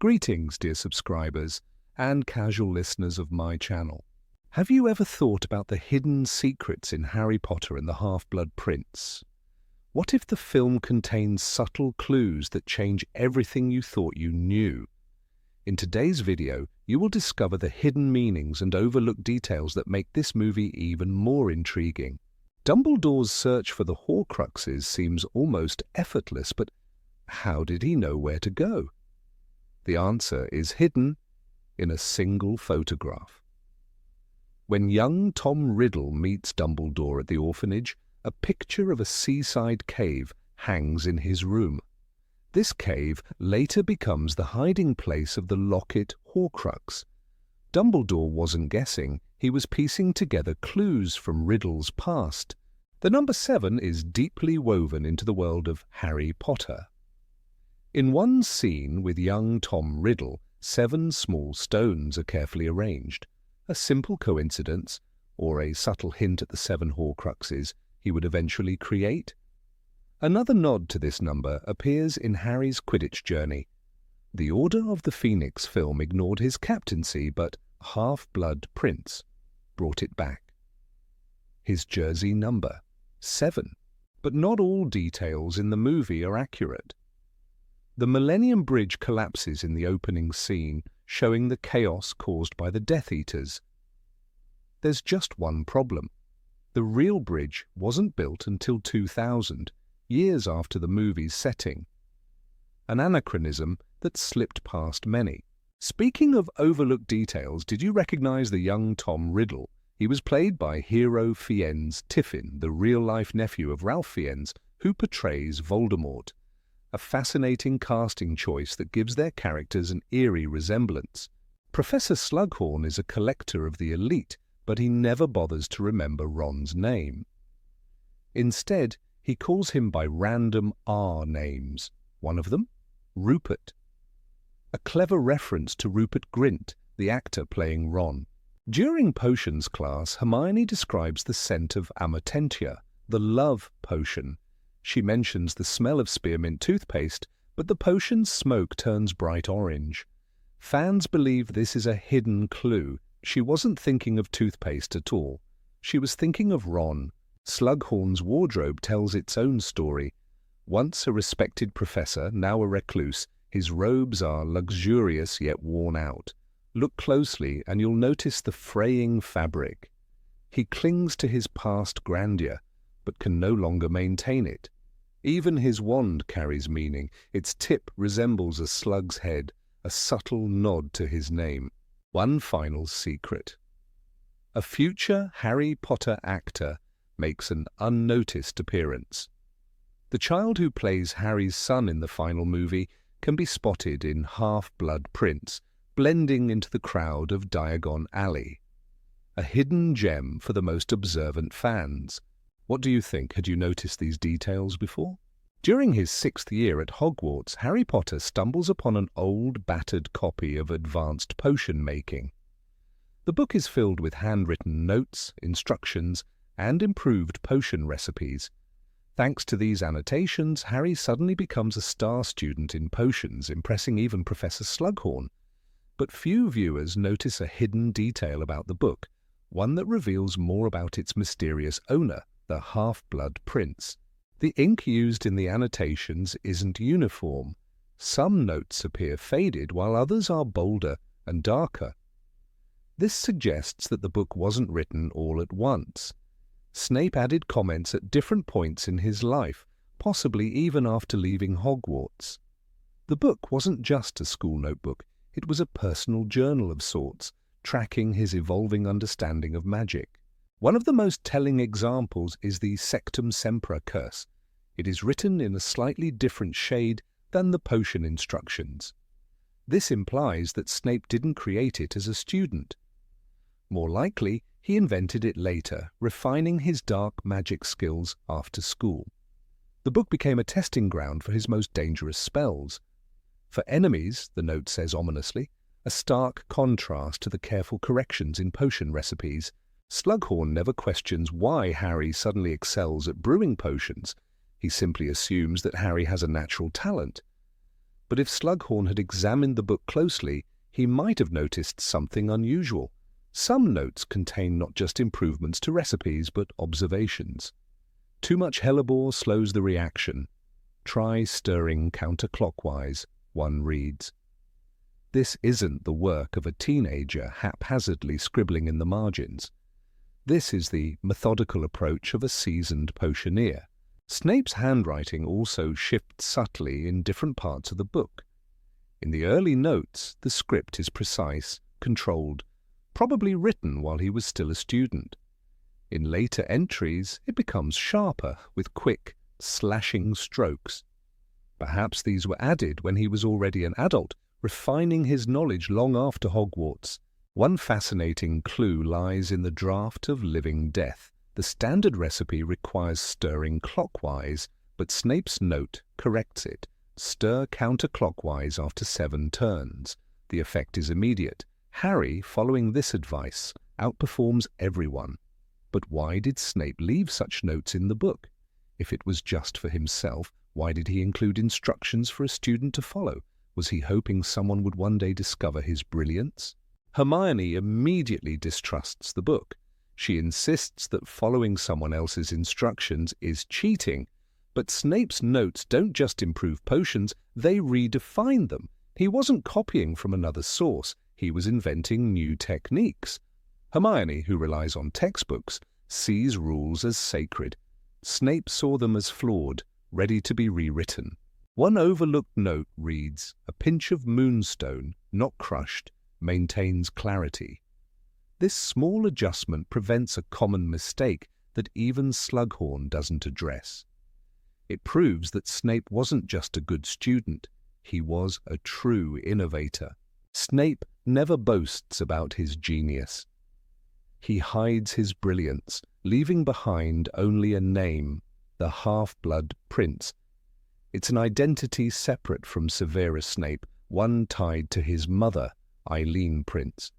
Greetings, dear subscribers and casual listeners of my channel. Have you ever thought about the hidden secrets in Harry Potter and the Half-Blood Prince? What if the film contains subtle clues that change everything you thought you knew? In today's video, you will discover the hidden meanings and overlooked details that make this movie even more intriguing. Dumbledore's search for the Horcruxes seems almost effortless, but how did he know where to go? The answer is hidden in a single photograph. When young Tom Riddle meets Dumbledore at the orphanage, a picture of a seaside cave hangs in his room. This cave later becomes the hiding place of the Locket Horcrux. Dumbledore wasn't guessing, he was piecing together clues from Riddle's past. The number 7 is deeply woven into the world of Harry Potter. In one scene with young Tom Riddle, 7 small stones are carefully arranged. A simple coincidence, or a subtle hint at the 7 Horcruxes he would eventually create? Another nod to this number appears in Harry's Quidditch journey. The Order of the Phoenix film ignored his captaincy, but Half-Blood Prince brought it back. His jersey number, 7. But not all details in the movie are accurate. The Millennium Bridge collapses in the opening scene, showing the chaos caused by the Death Eaters. There's just one problem. The real bridge wasn't built until 2000, years after the movie's setting. An anachronism that slipped past many. Speaking of overlooked details, did you recognize the young Tom Riddle? He was played by Hero Fiennes Tiffin, the real-life nephew of Ralph Fiennes, who portrays Voldemort. A fascinating casting choice that gives their characters an eerie resemblance. Professor Slughorn is a collector of the elite, but he never bothers to remember Ron's name. Instead, he calls him by random R names. One of them, Rupert. A clever reference to Rupert Grint, the actor playing Ron. During potions class, Hermione describes the scent of Amortentia, the love potion. She mentions the smell of spearmint toothpaste, but the potion's smoke turns bright orange. Fans believe this is a hidden clue. She wasn't thinking of toothpaste at all. She was thinking of Ron. Slughorn's wardrobe tells its own story. Once a respected professor, now a recluse, his robes are luxurious yet worn out. Look closely and you'll notice the fraying fabric. He clings to his past grandeur, but can no longer maintain it. Even his wand carries meaning. Its tip resembles a slug's head, a subtle nod to his name. One final secret. A future Harry Potter actor makes an unnoticed appearance. The child who plays Harry's son in the final movie can be spotted in Half-Blood Prince, blending into the crowd of Diagon Alley. A hidden gem for the most observant fans. What do you think? Had you noticed these details before? During his 6th year at Hogwarts, Harry Potter stumbles upon an old, battered copy of Advanced Potion Making. The book is filled with handwritten notes, instructions, and improved potion recipes. Thanks to these annotations, Harry suddenly becomes a star student in potions, impressing even Professor Slughorn. But few viewers notice a hidden detail about the book, one that reveals more about its mysterious owner, the Half-Blood Prince. The ink used in the annotations isn't uniform. Some notes appear faded, while others are bolder and darker. This suggests that the book wasn't written all at once. Snape added comments at different points in his life, possibly even after leaving Hogwarts. The book wasn't just a school notebook, it was a personal journal of sorts, tracking his evolving understanding of magic. One of the most telling examples is the Sectum Sempra curse. It is written in a slightly different shade than the potion instructions. This implies that Snape didn't create it as a student. More likely, he invented it later, refining his dark magic skills after school. The book became a testing ground for his most dangerous spells. For enemies, the note says ominously, a stark contrast to the careful corrections in potion recipes. Slughorn never questions why Harry suddenly excels at brewing potions. He simply assumes that Harry has a natural talent. But if Slughorn had examined the book closely, he might have noticed something unusual. Some notes contain not just improvements to recipes, but observations. Too much hellebore slows the reaction. Try stirring counterclockwise, one reads. This isn't the work of a teenager haphazardly scribbling in the margins. This is the methodical approach of a seasoned potioneer. Snape's handwriting also shifts subtly in different parts of the book. In the early notes, the script is precise, controlled, probably written while he was still a student. In later entries, it becomes sharper, with quick, slashing strokes. Perhaps these were added when he was already an adult, refining his knowledge long after Hogwarts. One fascinating clue lies in the draft of Living Death. The standard recipe requires stirring clockwise, but Snape's note corrects it. Stir counterclockwise after 7 turns. The effect is immediate. Harry, following this advice, outperforms everyone. But why did Snape leave such notes in the book? If it was just for himself, why did he include instructions for a student to follow? Was he hoping someone would one day discover his brilliance? Hermione immediately distrusts the book. She insists that following someone else's instructions is cheating. But Snape's notes don't just improve potions, they redefine them. He wasn't copying from another source, he was inventing new techniques. Hermione, who relies on textbooks, sees rules as sacred. Snape saw them as flawed, ready to be rewritten. One overlooked note reads, "A pinch of moonstone, not crushed, maintains clarity." This small adjustment prevents a common mistake that even Slughorn doesn't address. It proves that Snape wasn't just a good student, he was a true innovator. Snape never boasts about his genius. He hides his brilliance, leaving behind only a name, the Half-Blood Prince. It's an identity separate from Severus Snape, one tied to his mother, Eileen Prince.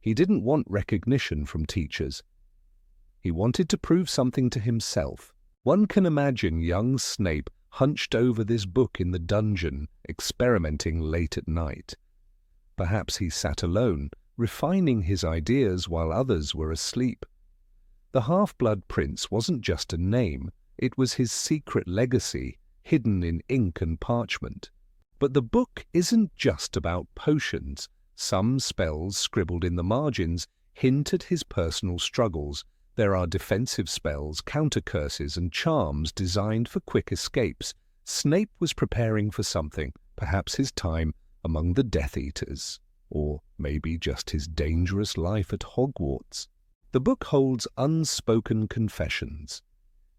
He didn't want recognition from teachers. He wanted to prove something to himself. One can imagine young Snape hunched over this book in the dungeon, experimenting late at night. Perhaps he sat alone, refining his ideas while others were asleep. The Half-Blood Prince wasn't just a name, it was his secret legacy, hidden in ink and parchment. But the book isn't just about potions. Some spells scribbled in the margins hint at his personal struggles. There are defensive spells, counter-curses, and charms designed for quick escapes. Snape was preparing for something, perhaps his time among the Death Eaters, or maybe just his dangerous life at Hogwarts. The book holds unspoken confessions.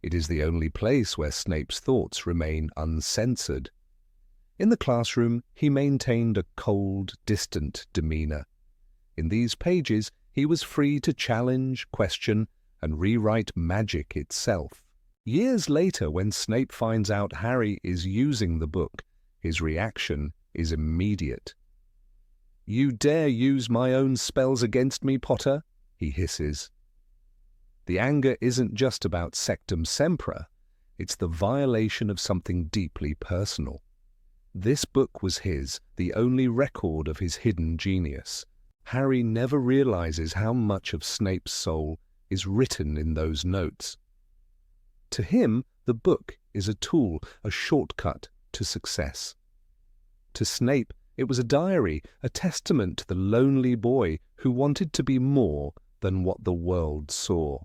It is the only place where Snape's thoughts remain uncensored. In the classroom, he maintained a cold, distant demeanor. In these pages, he was free to challenge, question, and rewrite magic itself. Years later, when Snape finds out Harry is using the book, his reaction is immediate. "You dare use my own spells against me, Potter?" he hisses. The anger isn't just about Sectum Sempra, it's the violation of something deeply personal. This book was his, the only record of his hidden genius. Harry never realizes how much of Snape's soul is written in those notes. To him, the book is a tool, a shortcut to success. To Snape, it was a diary, a testament to the lonely boy who wanted to be more than what the world saw.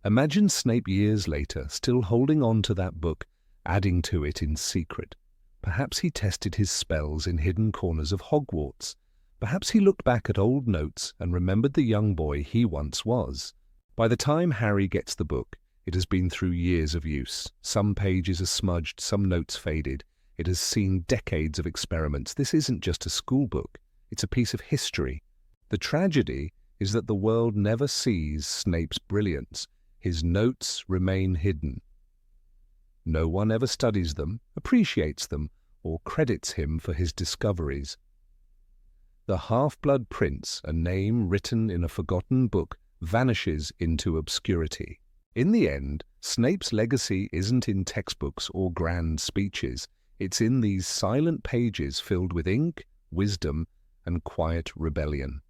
Imagine Snape years later, still holding on to that book, adding to it in secret. Perhaps he tested his spells in hidden corners of Hogwarts. Perhaps he looked back at old notes and remembered the young boy he once was. By the time Harry gets the book, it has been through years of use. Some pages are smudged, some notes faded. It has seen decades of experiments. This isn't just a school book, it's a piece of history. The tragedy is that the world never sees Snape's brilliance. His notes remain hidden. No one ever studies them, appreciates them, or credits him for his discoveries. The Half-Blood Prince, a name written in a forgotten book, vanishes into obscurity. In the end, Snape's legacy isn't in textbooks or grand speeches. It's in these silent pages filled with ink, wisdom, and quiet rebellion.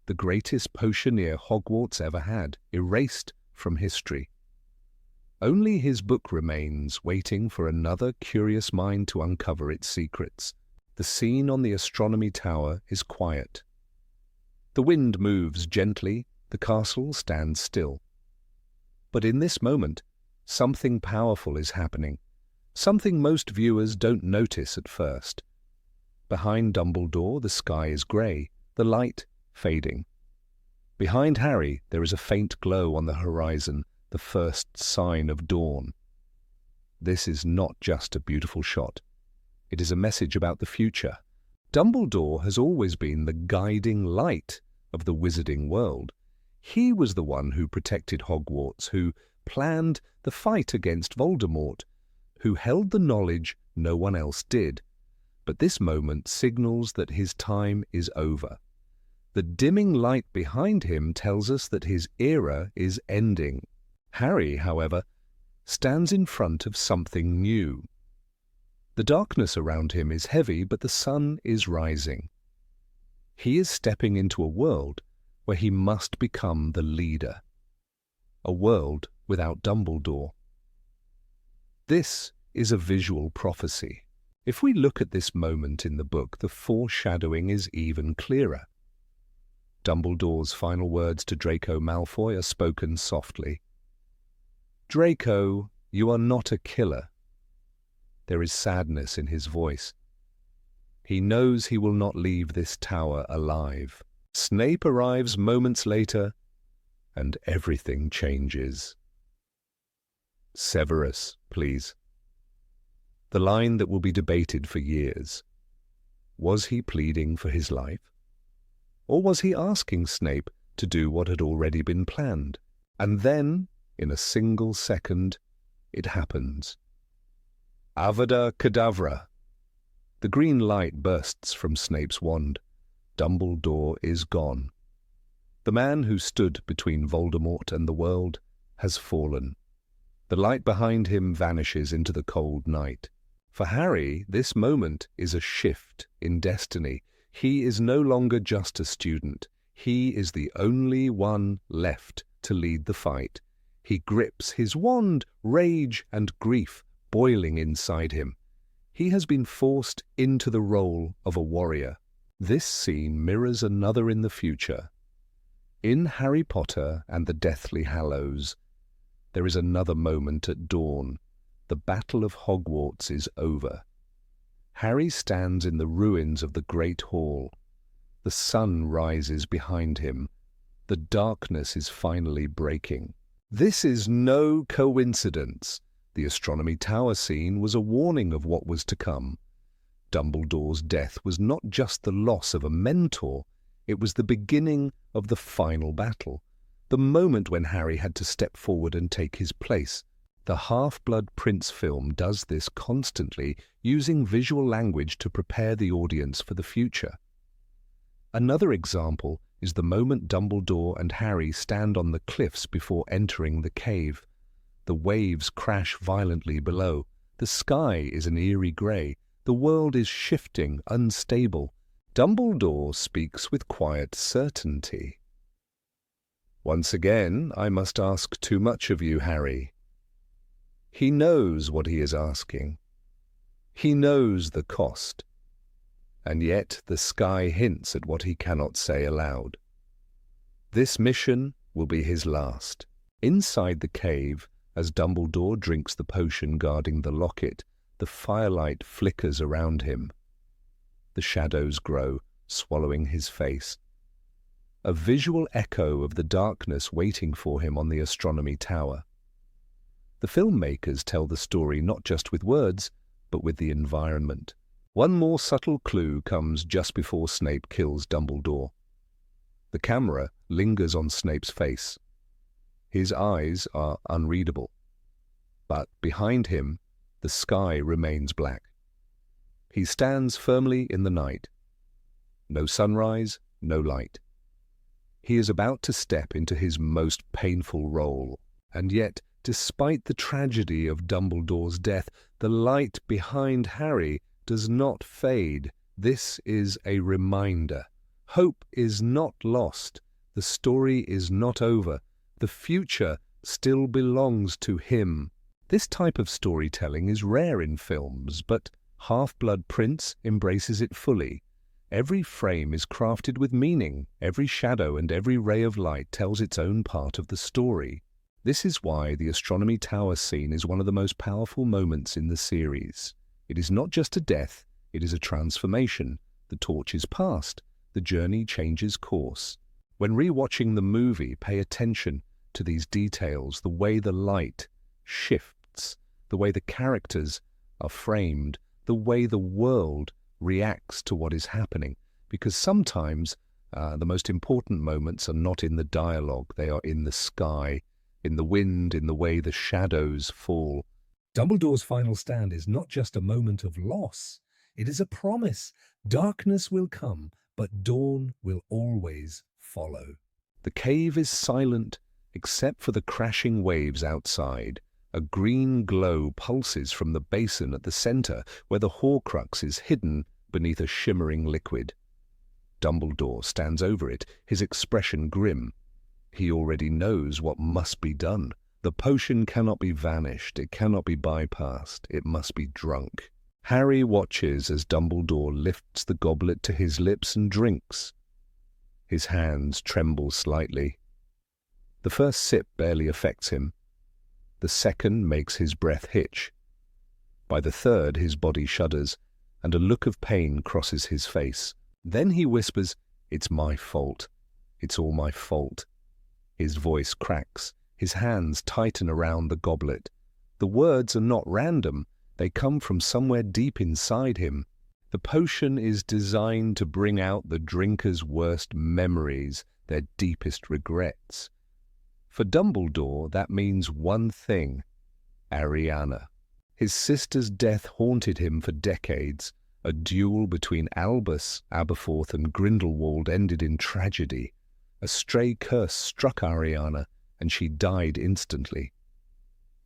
The greatest potioneer Hogwarts ever had, erased from history. Only his book remains, waiting for another curious mind to uncover its secrets. The scene on the astronomy tower is quiet. The wind moves gently, the castle stands still. But in this moment, something powerful is happening, something most viewers don't notice at first. Behind Dumbledore, the sky is grey, the light fading. Behind Harry, there is a faint glow on the horizon, the first sign of dawn. This is not just a beautiful shot. It is a message about the future. Dumbledore has always been the guiding light of the wizarding world. He was the one who protected Hogwarts, who planned the fight against Voldemort, who held the knowledge no one else did. But this moment signals that his time is over. The dimming light behind him tells us that his era is ending. Harry, however, stands in front of something new. The darkness around him is heavy, but the sun is rising. He is stepping into a world where he must become the leader. A world without Dumbledore. This is a visual prophecy. If we look at this moment in the book, the foreshadowing is even clearer. Dumbledore's final words to Draco Malfoy are spoken softly. "Draco, you are not a killer." There is sadness in his voice. He knows he will not leave this tower alive. Snape arrives moments later, and everything changes. Severus, please. The line that will be debated for years. Was he pleading for his life? Or was he asking Snape to do what had already been planned? And then, in a single second, it happens. Avada Kedavra. The green light bursts from Snape's wand. Dumbledore is gone. The man who stood between Voldemort and the world has fallen. The light behind him vanishes into the cold night. For Harry, this moment is a shift in destiny. He is no longer just a student. He is the only one left to lead the fight. He grips his wand, rage and grief boiling inside him. He has been forced into the role of a warrior. This scene mirrors another in the future. In Harry Potter and the Deathly Hallows, there is another moment at dawn. The Battle of Hogwarts is over. Harry stands in the ruins of the Great Hall. The sun rises behind him. The darkness is finally breaking. This is no coincidence. The astronomy tower scene was a warning of what was to come. Dumbledore's death was not just the loss of a mentor, it was the beginning of the final battle, the moment when Harry had to step forward and take his place. The Half-Blood Prince film does this constantly, using visual language to prepare the audience for the future. Another example is the moment Dumbledore and Harry stand on the cliffs before entering the cave. The waves crash violently below. The sky is an eerie grey. The world is shifting, unstable. Dumbledore speaks with quiet certainty. "Once again, I must ask too much of you, Harry." He knows what he is asking. He knows the cost. And yet the sky hints at what he cannot say aloud. This mission will be his last. Inside the cave, as Dumbledore drinks the potion guarding the locket, the firelight flickers around him. The shadows grow, swallowing his face. A visual echo of the darkness waiting for him on the astronomy tower. The filmmakers tell the story not just with words, but with the environment. One more subtle clue comes just before Snape kills Dumbledore. The camera lingers on Snape's face. His eyes are unreadable. But behind him, the sky remains black. He stands firmly in the night. No sunrise, no light. He is about to step into his most painful role. And yet, despite the tragedy of Dumbledore's death, The light behind Harry does not fade. This is a reminder. Hope is not lost. The story is not over. The future still belongs to him. This type of storytelling is rare in films, but Half-Blood Prince embraces it fully. Every frame is crafted with meaning. Every shadow and every ray of light tells its own part of the story. This is why the astronomy tower scene is one of the most powerful moments in the series. It is not just a death, it is a transformation. The torch is passed. The journey changes course. When rewatching the movie, pay attention to these details, the way the light shifts, the way the characters are framed, the way the world reacts to what is happening. Because sometimes the most important moments are not in the dialogue, they are in the sky, in the wind, in the way the shadows fall. Dumbledore's final stand is not just a moment of loss, it is a promise. Darkness will come, but dawn will always follow. The cave is silent, except for the crashing waves outside. A green glow pulses from the basin at the center, where the Horcrux is hidden beneath a shimmering liquid. Dumbledore stands over it, his expression grim. He already knows what must be done. The potion cannot be vanished, it cannot be bypassed, it must be drunk. Harry watches as Dumbledore lifts the goblet to his lips and drinks. His hands tremble slightly. The first sip barely affects him. The second makes his breath hitch. By the third, his body shudders, and a look of pain crosses his face. Then he whispers, "It's my fault. It's all my fault." His voice cracks. His hands tighten around the goblet. The words are not random. They come from somewhere deep inside him. The potion is designed to bring out the drinker's worst memories, their deepest regrets. For Dumbledore, that means one thing: Ariana. His sister's death haunted him for decades. A duel between Albus, Aberforth, and Grindelwald ended in tragedy. A stray curse struck Ariana, and she died instantly.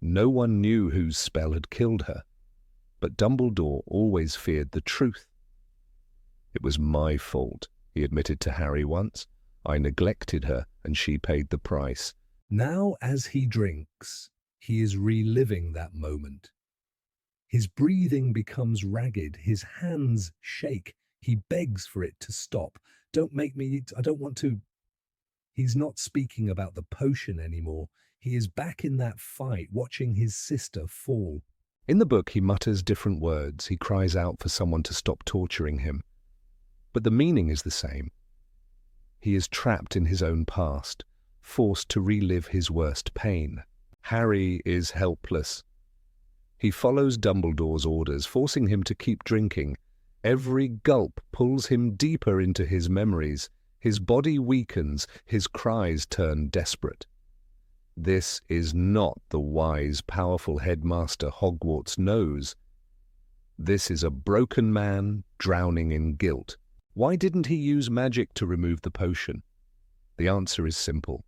No one knew whose spell had killed her, but Dumbledore always feared the truth. "It was my fault," he admitted to Harry once. "I neglected her, and she paid the price." Now, as he drinks, he is reliving that moment. His breathing becomes ragged, his hands shake. He begs for it to stop. "Don't make me, I don't want to." He's not speaking about the potion anymore. He is back in that fight, watching his sister fall. In the book, he mutters different words. He cries out for someone to stop torturing him. But the meaning is the same. He is trapped in his own past, forced to relive his worst pain. Harry is helpless. He follows Dumbledore's orders, forcing him to keep drinking. Every gulp pulls him deeper into his memories. His body weakens, his cries turn desperate. This is not the wise, powerful headmaster Hogwarts knows. This is a broken man drowning in guilt. Why didn't he use magic to remove the potion? The answer is simple.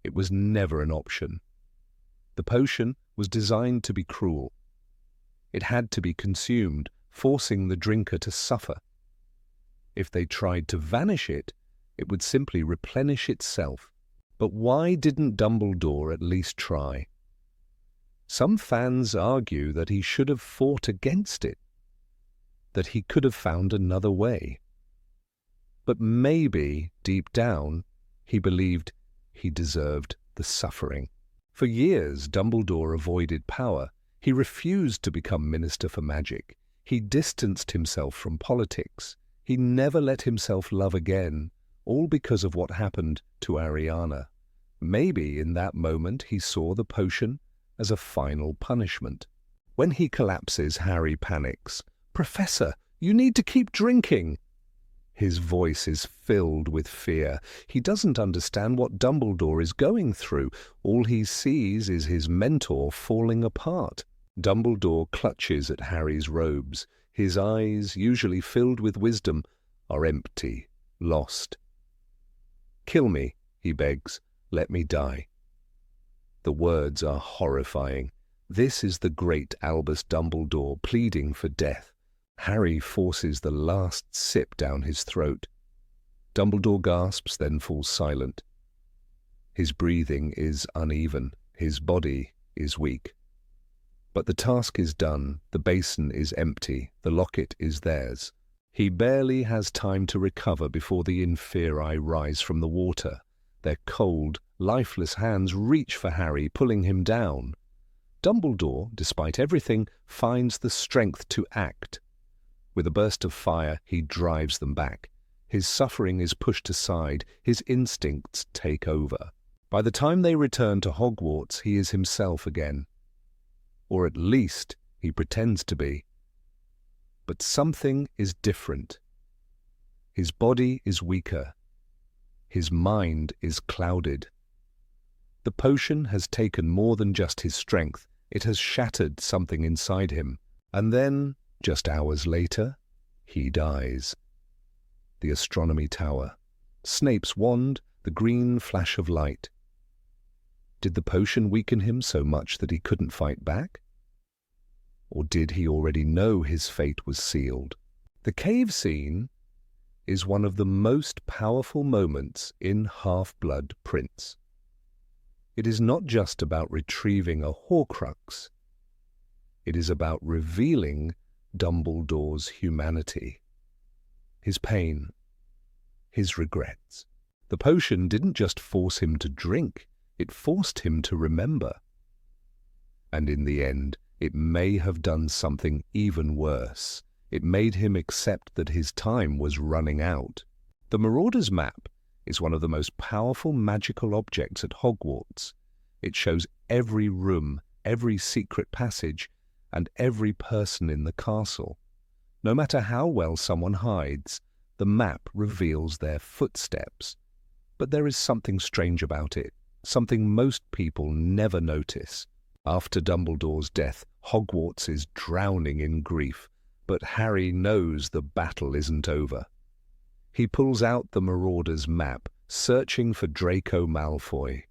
It was never an option. The potion was designed to be cruel. It had to be consumed, forcing the drinker to suffer. If they tried to vanish it, it would simply replenish itself. But why didn't Dumbledore at least try? Some fans argue that he should have fought against it, that he could have found another way. But maybe, deep down, he believed he deserved the suffering. For years, Dumbledore avoided power. He refused to become Minister for Magic. He distanced himself from politics. He never let himself love again, all because of what happened to Ariana. Maybe in that moment he saw the potion as a final punishment. When he collapses, Harry panics. "Professor, you need to keep drinking!" His voice is filled with fear. He doesn't understand what Dumbledore is going through. All he sees is his mentor falling apart. Dumbledore clutches at Harry's robes. His eyes, usually filled with wisdom, are empty, lost. "Kill me," he begs. "Let me die." The words are horrifying. This is the great Albus Dumbledore pleading for death. Harry forces the last sip down his throat. Dumbledore gasps, then falls silent. His breathing is uneven. His body is weak. But the task is done. The basin is empty. The locket is theirs. He barely has time to recover before the inferi rise from the water. Their cold, lifeless hands reach for Harry, pulling him down. Dumbledore, despite everything, finds the strength to act. With a burst of fire, he drives them back. His suffering is pushed aside. His instincts take over. By the time they return to Hogwarts, he is himself again. Or at least he pretends to be. But something is different. His body is weaker. His mind is clouded. The potion has taken more than just his strength. It has shattered something inside him. And then, just hours later, he dies. The astronomy tower. Snape's wand, the green flash of light. Did the potion weaken him so much that he couldn't fight back? Or did he already know his fate was sealed? The cave scene is one of the most powerful moments in Half-Blood Prince. It is not just about retrieving a Horcrux. It is about revealing Dumbledore's humanity, his pain, his regrets. The potion didn't just force him to drink, it forced him to remember. And in the end, it may have done something even worse. It made him accept that his time was running out. The Marauder's Map is one of the most powerful magical objects at Hogwarts. It shows every room, every secret passage, and every person in the castle. No matter how well someone hides, the map reveals their footsteps. But there is something strange about it, something most people never notice. After Dumbledore's death, Hogwarts is drowning in grief, but Harry knows the battle isn't over. He pulls out the Marauder's Map, searching for Draco Malfoy.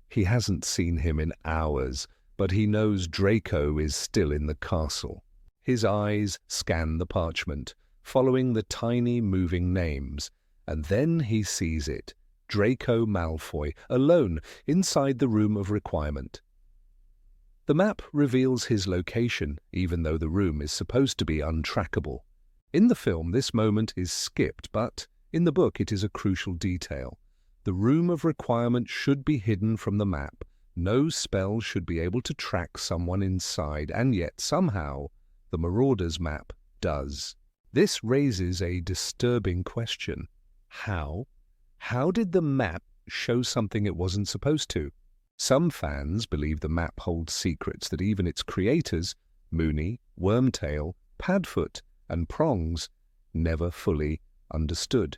He hasn't seen him in hours, but he knows Draco is still in the castle. His eyes scan the parchment, following the tiny moving names, and then he sees it, Draco Malfoy, alone inside the room of requirement. The map reveals his location, even though the room is supposed to be untrackable. In the film, this moment is skipped, but in the book it is a crucial detail. The room of requirement should be hidden from the map. No spell should be able to track someone inside, and yet somehow the Marauder's Map does. This raises a disturbing question. How? How did the map show something it wasn't supposed to? Some fans believe the map holds secrets that even its creators, Moony, Wormtail, Padfoot, and Prongs, never fully understood.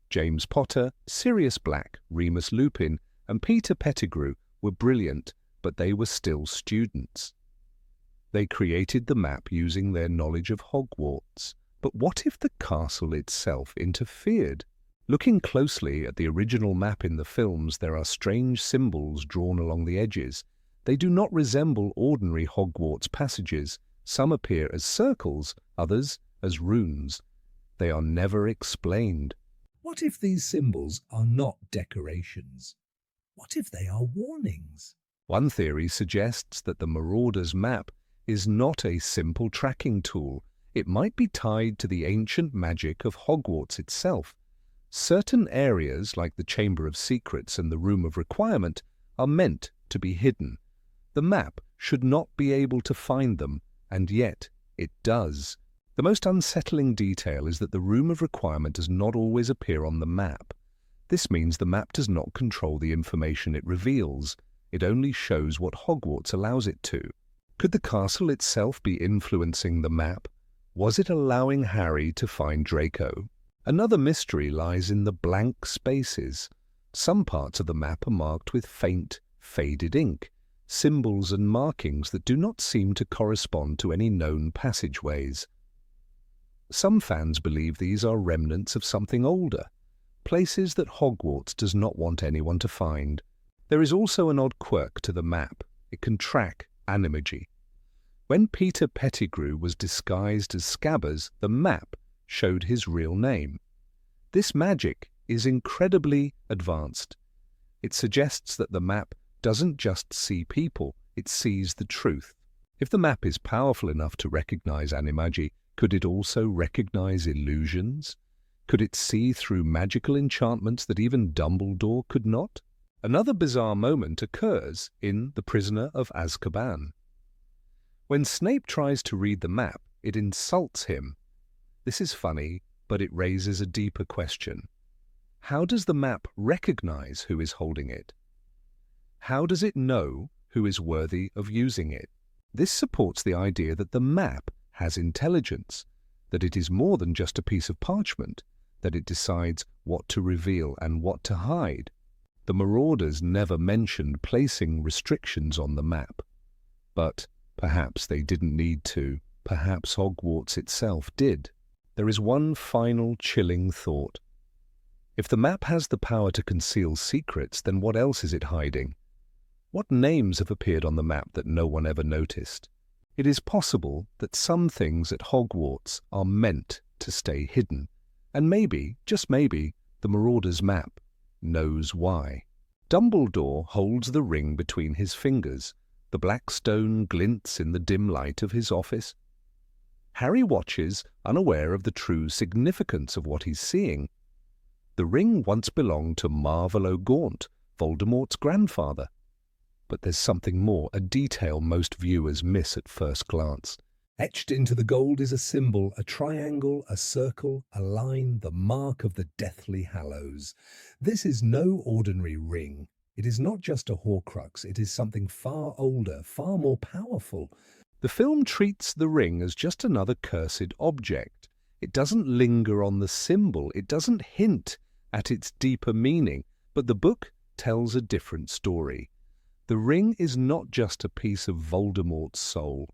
James Potter, Sirius Black, Remus Lupin, and Peter Pettigrew were brilliant, but they were still students. They created the map using their knowledge of Hogwarts. But what if the castle itself interfered? Looking closely at the original map in the films, there are strange symbols drawn along the edges. They do not resemble ordinary Hogwarts passages. Some appear as circles, others as runes. They are never explained. What if these symbols are not decorations? What if they are warnings? One theory suggests that the Marauder's Map is not a simple tracking tool. It might be tied to the ancient magic of Hogwarts itself. Certain areas, like the Chamber of Secrets and the Room of Requirement, are meant to be hidden. The map should not be able to find them, and yet it does. The most unsettling detail is that the Room of Requirement does not always appear on the map. This means the map does not control the information it reveals. It only shows what Hogwarts allows it to. Could the castle itself be influencing the map? Was it allowing Harry to find Draco? Another mystery lies in the blank spaces. Some parts of the map are marked with faint, faded ink, symbols and markings that do not seem to correspond to any known passageways. Some fans believe these are remnants of something older, places that Hogwarts does not want anyone to find. There is also an odd quirk to the map. It can track animagy. When Peter Pettigrew was disguised as Scabbers, the map showed his real name. This magic is incredibly advanced. It suggests that the map doesn't just see people, it sees the truth. If the map is powerful enough to recognize animagi, could it also recognize illusions? Could it see through magical enchantments that even Dumbledore could not? Another bizarre moment occurs in The Prisoner of Azkaban. When Snape tries to read the map, it insults him. This is funny, but it raises a deeper question. How does the map recognize who is holding it? How does it know who is worthy of using it? This supports the idea that the map has intelligence, that it is more than just a piece of parchment, that it decides what to reveal and what to hide. The Marauders never mentioned placing restrictions on the map, but perhaps they didn't need to. Perhaps Hogwarts itself did. There is one final chilling thought. If the map has the power to conceal secrets, then what else is it hiding? What names have appeared on the map that no one ever noticed? It is possible that some things at Hogwarts are meant to stay hidden, and maybe, just maybe, the Marauders' map knows why. Dumbledore holds the ring between his fingers. The black stone glints in the dim light of his office. Harry watches, unaware of the true significance of what he's seeing. The ring once belonged to Marvolo Gaunt, Voldemort's grandfather. But there's something more, a detail most viewers miss at first glance. Etched into the gold is a symbol, a triangle, a circle, a line, the mark of the Deathly Hallows. This is no ordinary ring. It is not just a Horcrux, it is something far older, far more powerful. The film treats the ring as just another cursed object. It doesn't linger on the symbol, it doesn't hint at its deeper meaning, but the book tells a different story. The ring is not just a piece of Voldemort's soul,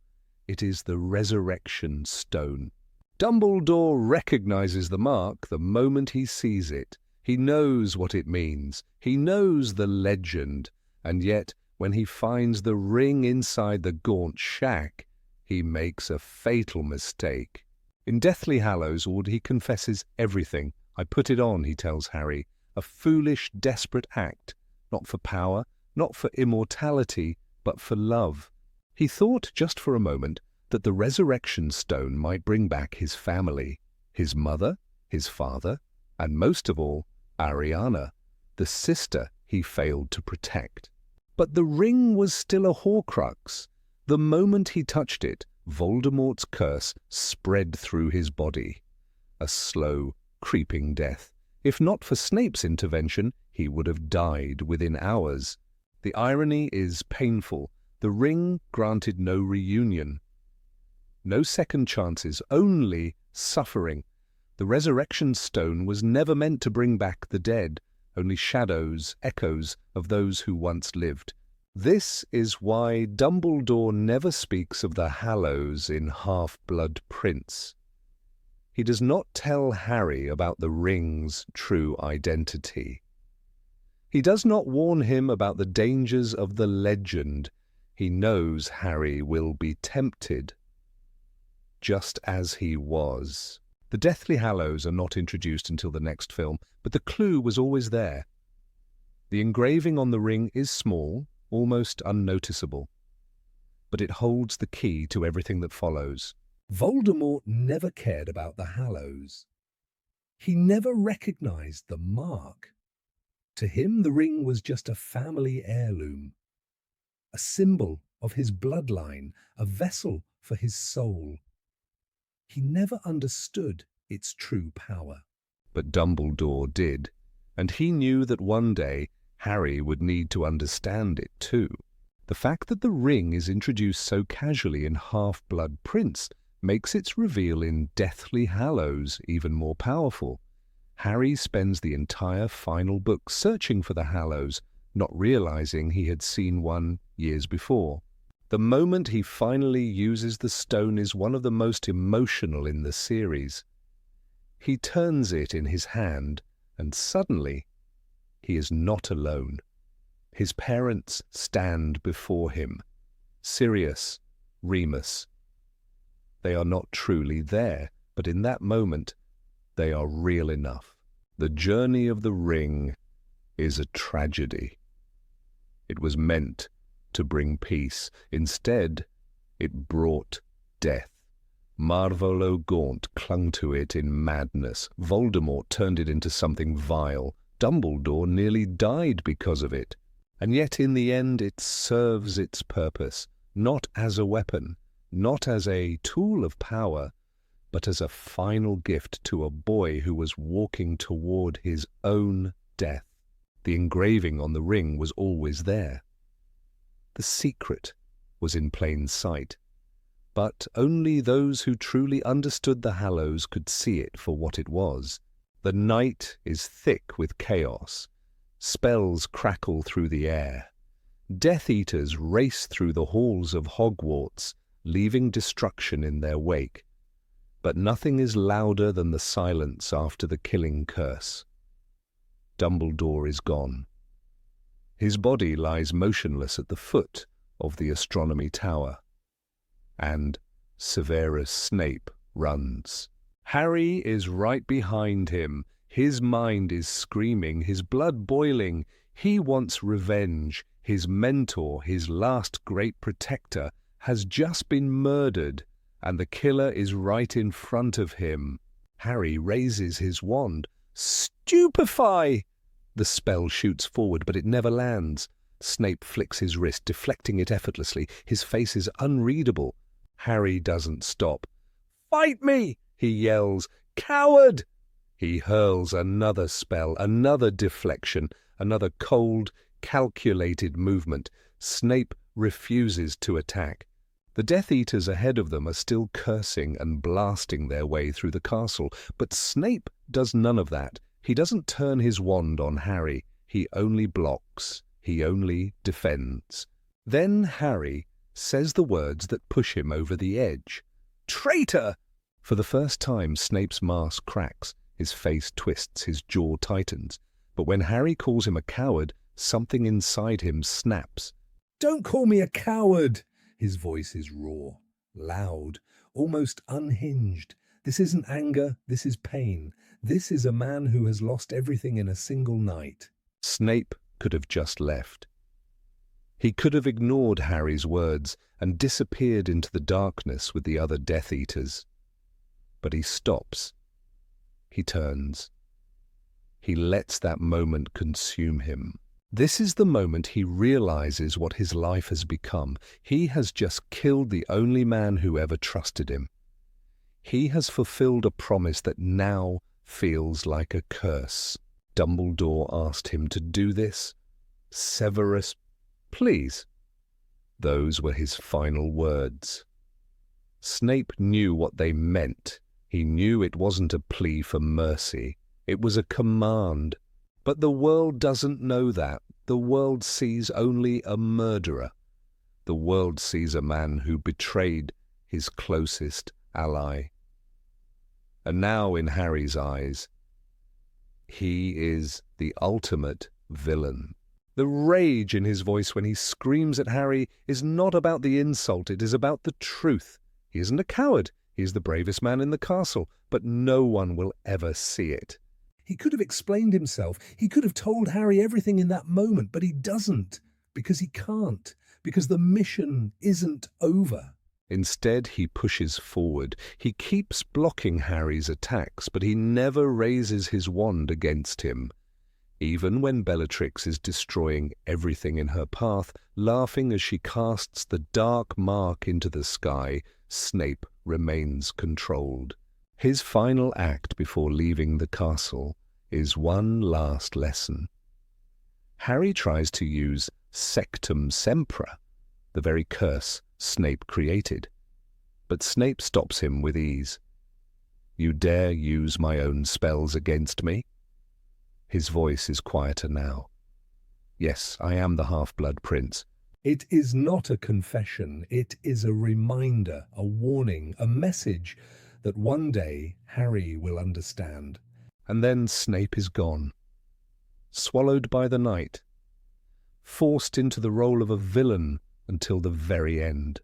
it is the resurrection stone. Dumbledore recognizes the mark the moment he sees it. He knows what it means, he knows the legend, and yet when he finds the ring inside the Gaunt shack, he makes a fatal mistake. In Deathly Hallows, he confesses everything. I put it on, he tells Harry, a foolish, desperate act, not for power, not for immortality, but for love. He thought just for a moment that the resurrection stone might bring back his family, his mother, his father, and most of all, Ariana, the sister he failed to protect. But the ring was still a Horcrux. The moment he touched it, Voldemort's curse spread through his body. A slow, creeping death. If not for Snape's intervention, he would have died within hours. The irony is painful. The ring granted no reunion. No second chances, only suffering. The resurrection stone was never meant to bring back the dead, only shadows, echoes of those who once lived. This is why Dumbledore never speaks of the Hallows in Half-Blood Prince. He does not tell Harry about the ring's true identity. He does not warn him about the dangers of the legend. He knows Harry will be tempted, just as he was. The Deathly Hallows are not introduced until the next film, but the clue was always there. The engraving on the ring is small, almost unnoticeable, but it holds the key to everything that follows. Voldemort never cared about the Hallows. He never recognized the mark. To him, the ring was just a family heirloom, a symbol of his bloodline, a vessel for his soul. He never understood its true power. But Dumbledore did, and he knew that one day Harry would need to understand it too. The fact that the ring is introduced so casually in Half-Blood Prince makes its reveal in Deathly Hallows even more powerful. Harry spends the entire final book searching for the Hallows, not realizing he had seen one years before. The moment he finally uses the stone is one of the most emotional in the series. He turns it in his hand, and suddenly he is not alone. His parents stand before him. Sirius, Remus. They are not truly there, but in that moment, they are real enough. The journey of the ring is a tragedy. It was meant to bring peace. Instead, it brought death. Marvolo Gaunt clung to it in madness. Voldemort turned it into something vile. Dumbledore nearly died because of it. And yet in the end it serves its purpose, not as a weapon, not as a tool of power, but as a final gift to a boy who was walking toward his own death. The engraving on the ring was always there. The secret was in plain sight, but only those who truly understood the Hallows could see it for what it was. The night is thick with chaos. Spells crackle through the air. Death Eaters race through the halls of Hogwarts, leaving destruction in their wake. But nothing is louder than the silence after the killing curse. Dumbledore is gone. His body lies motionless at the foot of the astronomy tower. And Severus Snape runs. Harry is right behind him. His mind is screaming, his blood boiling. He wants revenge. His mentor, his last great protector, has just been murdered, and the killer is right in front of him. Harry raises his wand. Stupefy! The spell shoots forward, but it never lands. Snape flicks his wrist, deflecting it effortlessly. His face is unreadable. Harry doesn't stop. Fight me! He yells. Coward! He hurls another spell, another deflection, another cold, calculated movement. Snape refuses to attack. The Death Eaters ahead of them are still cursing and blasting their way through the castle, but Snape does none of that. He doesn't turn his wand on Harry. He only blocks. He only defends. Then Harry says the words that push him over the edge. Traitor! For the first time, Snape's mask cracks. His face twists, his jaw tightens. But when Harry calls him a coward, something inside him snaps. Don't call me a coward! His voice is raw, loud, almost unhinged. This isn't anger, this is pain. This is a man who has lost everything in a single night. Snape could have just left. He could have ignored Harry's words and disappeared into the darkness with the other Death Eaters. But he stops. He turns. He lets that moment consume him. This is the moment he realizes what his life has become. He has just killed the only man who ever trusted him. He has fulfilled a promise that now feels like a curse. Dumbledore asked him to do this. Severus, please. Those were his final words. Snape knew what they meant. He knew it wasn't a plea for mercy. It was a command. But the world doesn't know that. The world sees only a murderer. The world sees a man who betrayed his closest ally. And now, in Harry's eyes, he is the ultimate villain. The rage in his voice when he screams at Harry is not about the insult, it is about the truth. He isn't a coward. He is the bravest man in the castle, but no one will ever see it. He could have explained himself. He could have told Harry everything in that moment, but he doesn't, because he can't, because the mission isn't over. Instead, he pushes forward. He keeps blocking Harry's attacks, but he never raises his wand against him. Even when Bellatrix is destroying everything in her path, laughing as she casts the dark mark into the sky, Snape remains controlled. His final act before leaving the castle is one last lesson. Harry tries to use Sectum Sempra, the very curse Snape created. But Snape stops him with ease. You dare use my own spells against me? His voice is quieter now. Yes, I am the Half-Blood Prince. It is not a confession. It is a reminder, a warning, a message that one day Harry will understand. And then Snape is gone, swallowed by the night, forced into the role of a villain until the very end.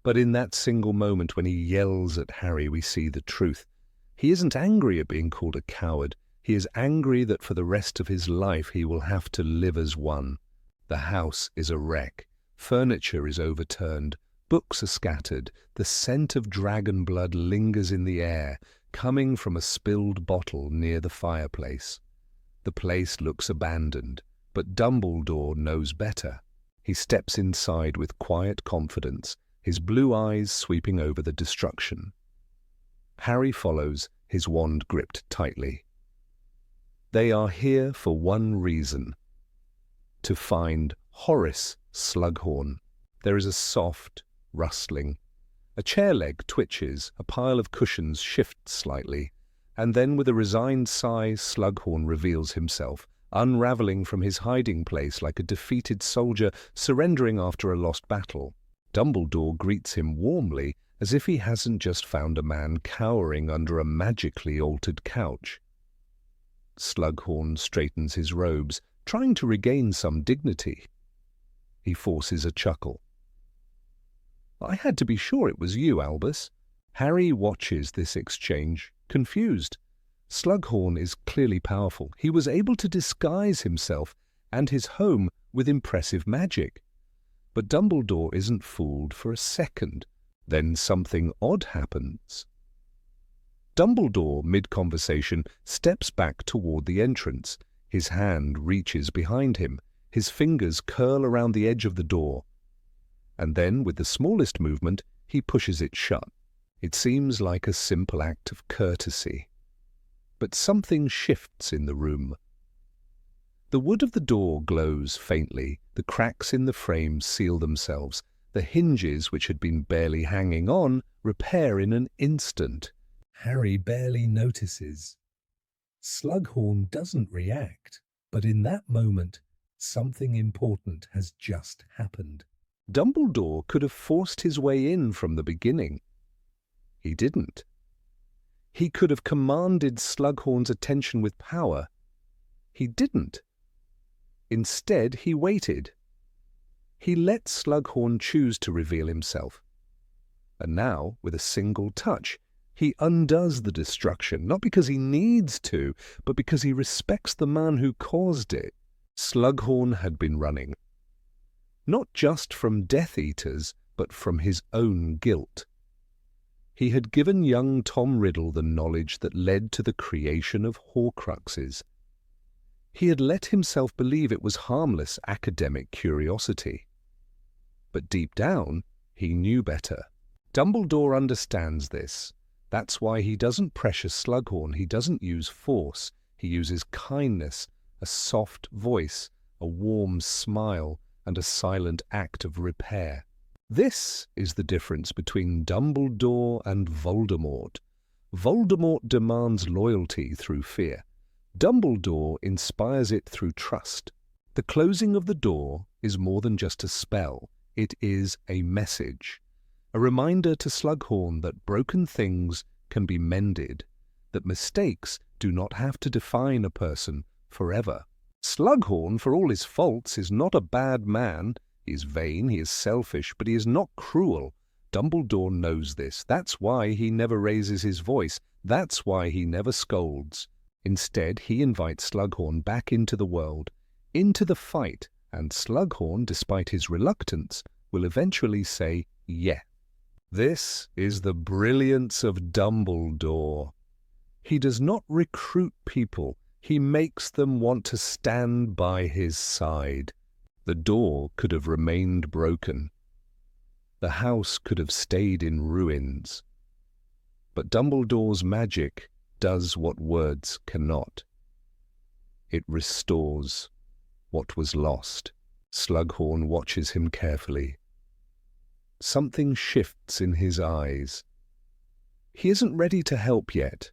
But in that single moment when he yells at Harry, we see the truth. He isn't angry at being called a coward. He is angry that for the rest of his life he will have to live as one. The house is a wreck. Furniture is overturned. Books are scattered. The scent of dragon blood lingers in the air, coming from a spilled bottle near the fireplace. The place looks abandoned, but Dumbledore knows better. He steps inside with quiet confidence, his blue eyes sweeping over the destruction. Harry follows, his wand gripped tightly. They are here for one reason: to find Horace Slughorn. There is a soft rustling. A chair leg twitches, a pile of cushions shifts slightly, and then with a resigned sigh Slughorn reveals himself, unravelling from his hiding place like a defeated soldier surrendering after a lost battle. Dumbledore greets him warmly, as if he hasn't just found a man cowering under a magically altered couch. Slughorn straightens his robes, trying to regain some dignity. He forces a chuckle. "I had to be sure it was you, Albus." Harry watches this exchange, confused. Slughorn is clearly powerful. He was able to disguise himself and his home with impressive magic. But Dumbledore isn't fooled for a second. Then something odd happens. Dumbledore, mid-conversation, steps back toward the entrance. His hand reaches behind him. His fingers curl around the edge of the door. And then, with the smallest movement, he pushes it shut. It seems like a simple act of courtesy. But something shifts in the room. The wood of the door glows faintly. The cracks in the frame seal themselves. The hinges, which had been barely hanging on, repair in an instant. Harry barely notices. Slughorn doesn't react, but in that moment, something important has just happened. Dumbledore could have forced his way in from the beginning. He didn't. He could have commanded Slughorn's attention with power. He didn't. Instead, he waited. He let Slughorn choose to reveal himself. And now, with a single touch, he undoes the destruction, not because he needs to, but because he respects the man who caused it. Slughorn had been running, not just from Death Eaters, but from his own guilt. He had given young Tom Riddle the knowledge that led to the creation of Horcruxes. He had let himself believe it was harmless academic curiosity. But deep down, he knew better. Dumbledore understands this. That's why he doesn't pressure Slughorn. He doesn't use force. He uses kindness, a soft voice, a warm smile, and a silent act of repair. This is the difference between Dumbledore and Voldemort. Voldemort demands loyalty through fear. Dumbledore inspires it through trust. The closing of the door is more than just a spell. It is a message. A reminder to Slughorn that broken things can be mended, that mistakes do not have to define a person forever. Slughorn, for all his faults, is not a bad man. He is vain, he is selfish, but he is not cruel. Dumbledore knows this. That's why he never raises his voice. That's why he never scolds. Instead, he invites Slughorn back into the world, into the fight, and Slughorn, despite his reluctance, will eventually say yes. This is the brilliance of Dumbledore. He does not recruit people. He makes them want to stand by his side. The door could have remained broken. The house could have stayed in ruins. But Dumbledore's magic does what words cannot. It restores what was lost. Slughorn watches him carefully. Something shifts in his eyes. He isn't ready to help yet,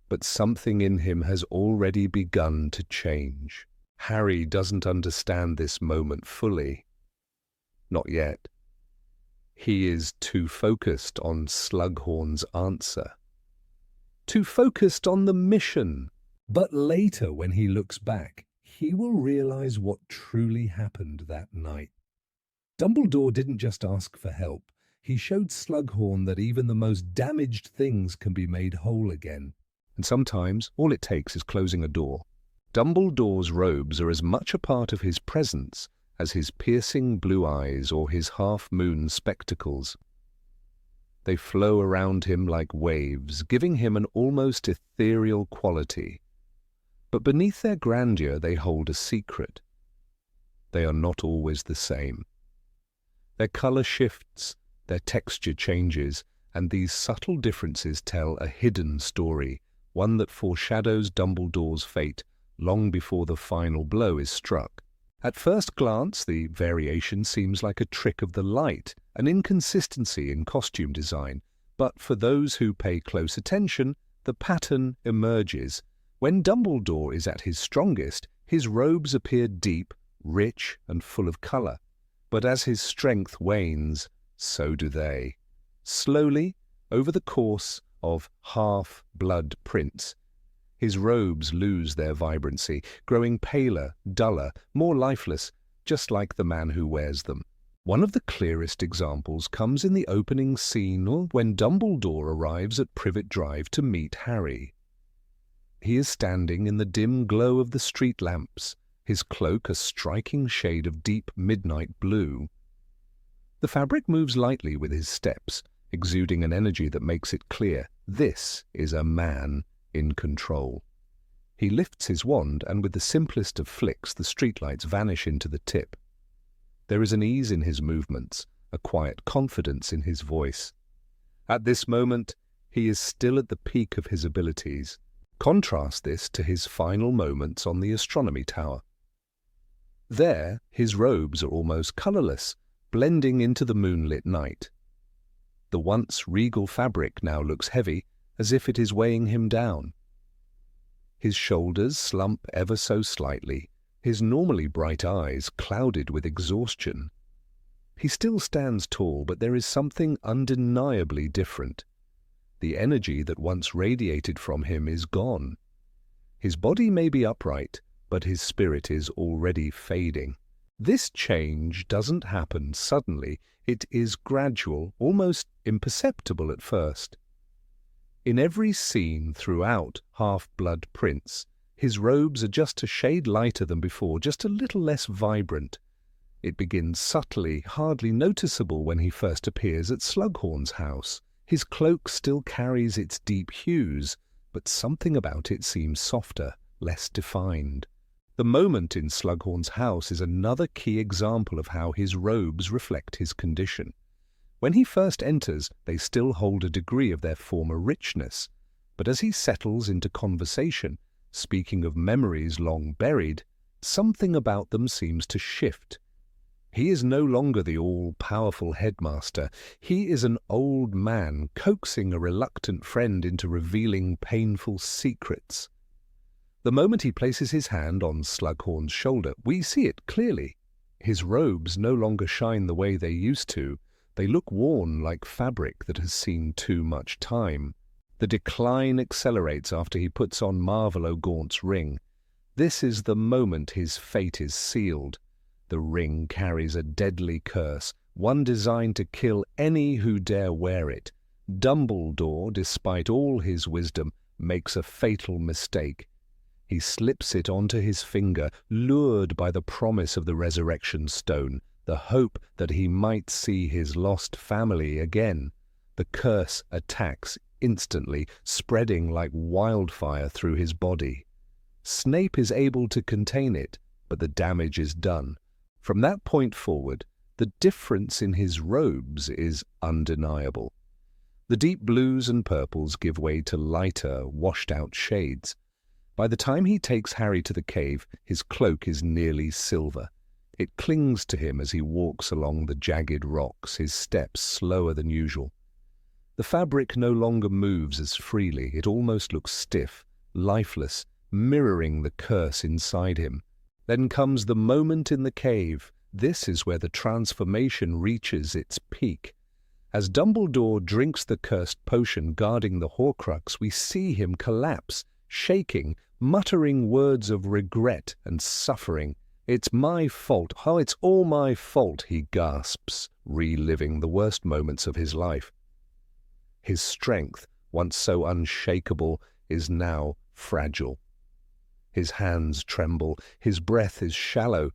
but something in him has already begun to change. Harry doesn't understand this moment fully. Not yet. He is too focused on Slughorn's answer. Too focused on the mission. But later, when he looks back, he will realize what truly happened that night. Dumbledore didn't just ask for help. He showed Slughorn that even the most damaged things can be made whole again. And sometimes all it takes is closing a door. Dumbledore's robes are as much a part of his presence as his piercing blue eyes or his half-moon spectacles. They flow around him like waves, giving him an almost ethereal quality. But beneath their grandeur they hold a secret. They are not always the same. Their color shifts, their texture changes, and these subtle differences tell a hidden story, one that foreshadows Dumbledore's fate long before the final blow is struck. At first glance, the variation seems like a trick of the light, an inconsistency in costume design, but for those who pay close attention, the pattern emerges. When Dumbledore is at his strongest, his robes appear deep, rich, and full of color. But as his strength wanes, so do they. Slowly, over the course of Half-Blood Prince, his robes lose their vibrancy, growing paler, duller, more lifeless, just like the man who wears them. One of the clearest examples comes in the opening scene when Dumbledore arrives at Privet Drive to meet Harry. He is standing in the dim glow of the street lamps, his cloak a striking shade of deep midnight blue. The fabric moves lightly with his steps, exuding an energy that makes it clear this is a man in control. He lifts his wand, and with the simplest of flicks, the streetlights vanish into the tip. There is an ease in his movements, a quiet confidence in his voice. At this moment, he is still at the peak of his abilities. Contrast this to his final moments on the astronomy tower. There, his robes are almost colorless, blending into the moonlit night. The once regal fabric now looks heavy, as if it is weighing him down. His shoulders slump ever so slightly, his normally bright eyes clouded with exhaustion. He still stands tall, but there is something undeniably different. The energy that once radiated from him is gone. His body may be upright, but his spirit is already fading. This change doesn't happen suddenly. It is gradual, almost imperceptible at first. In every scene throughout Half-Blood Prince, his robes are just a shade lighter than before, just a little less vibrant. It begins subtly, hardly noticeable when he first appears at Slughorn's house. His cloak still carries its deep hues, but something about it seems softer, less defined. The moment in Slughorn's house is another key example of how his robes reflect his condition. When he first enters, they still hold a degree of their former richness, but as he settles into conversation, speaking of memories long buried, something about them seems to shift. He is no longer the all-powerful headmaster. He is an old man coaxing a reluctant friend into revealing painful secrets. The moment he places his hand on Slughorn's shoulder, we see it clearly. His robes no longer shine the way they used to. They look worn like fabric that has seen too much time. The decline accelerates after he puts on Marvel O'Gaunt's ring. This is the moment his fate is sealed. The ring carries a deadly curse, one designed to kill any who dare wear it. Dumbledore, despite all his wisdom, makes a fatal mistake. He slips it onto his finger, lured by the promise of the resurrection stone, the hope that he might see his lost family again. The curse attacks instantly, spreading like wildfire through his body. Snape is able to contain it, but the damage is done. From that point forward, the difference in his robes is undeniable. The deep blues and purples give way to lighter, washed-out shades. By the time he takes Harry to the cave, his cloak is nearly silver. It clings to him as he walks along the jagged rocks, his steps slower than usual. The fabric no longer moves as freely. It almost looks stiff, lifeless, mirroring the curse inside him. Then comes the moment in the cave. This is where the transformation reaches its peak. As Dumbledore drinks the cursed potion guarding the Horcrux, we see him collapse, shaking, muttering words of regret and suffering. "It's my fault. Oh, it's all my fault," he gasps, reliving the worst moments of his life. His strength, once so unshakable, is now fragile. His hands tremble, his breath is shallow,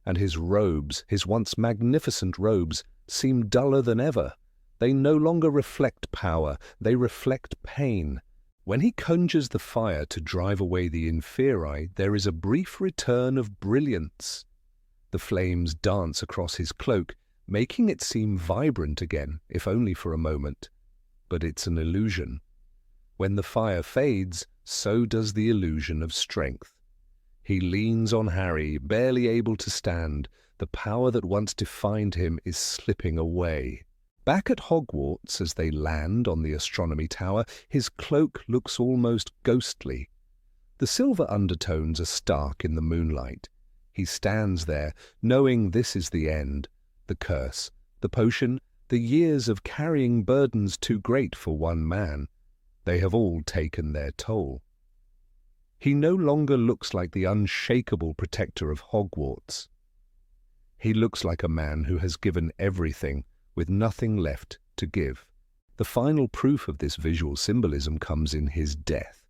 and his robes, his once magnificent robes, seem duller than ever. They no longer reflect power, they reflect pain. When he conjures the fire to drive away the inferi, there is a brief return of brilliance. The flames dance across his cloak, making it seem vibrant again, if only for a moment. But it's an illusion. When the fire fades, so does the illusion of strength. He leans on Harry, barely able to stand. The power that once defined him is slipping away. Back at Hogwarts, as they land on the astronomy tower, his cloak looks almost ghostly. The silver undertones are stark in the moonlight. He stands there, knowing this is the end. The curse, the potion, the years of carrying burdens too great for one man. They have all taken their toll. He no longer looks like the unshakable protector of Hogwarts. He looks like a man who has given everything, with nothing left to give. The final proof of this visual symbolism comes in his death.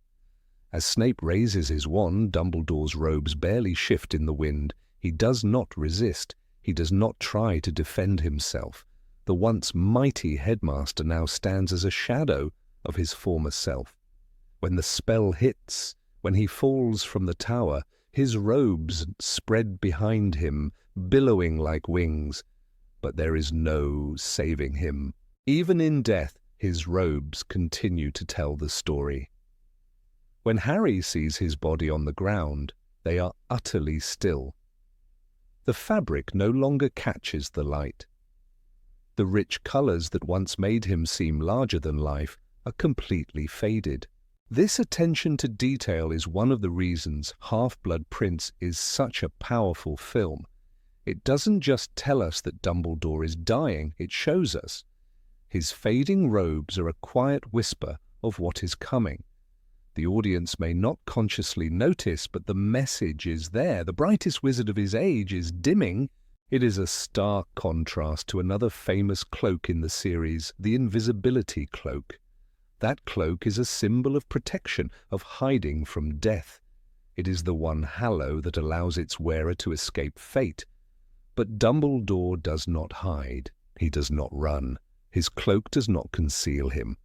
As Snape raises his wand, Dumbledore's robes barely shift in the wind. He does not resist. He does not try to defend himself. The once mighty headmaster now stands as a shadow of his former self. When the spell hits, when he falls from the tower, his robes spread behind him, billowing like wings. But there is no saving him. Even in death, his robes continue to tell the story. When Harry sees his body on the ground, they are utterly still. The fabric no longer catches the light. The rich colours that once made him seem larger than life are completely faded. This attention to detail is one of the reasons Half-Blood Prince is such a powerful film. It doesn't just tell us that Dumbledore is dying, it shows us. His fading robes are a quiet whisper of what is coming. The audience may not consciously notice, but the message is there. The brightest wizard of his age is dimming. It is a stark contrast to another famous cloak in the series, the invisibility cloak. That cloak is a symbol of protection, of hiding from death. It is the one halo that allows its wearer to escape fate. But Dumbledore does not hide. He does not run. His cloak does not conceal him.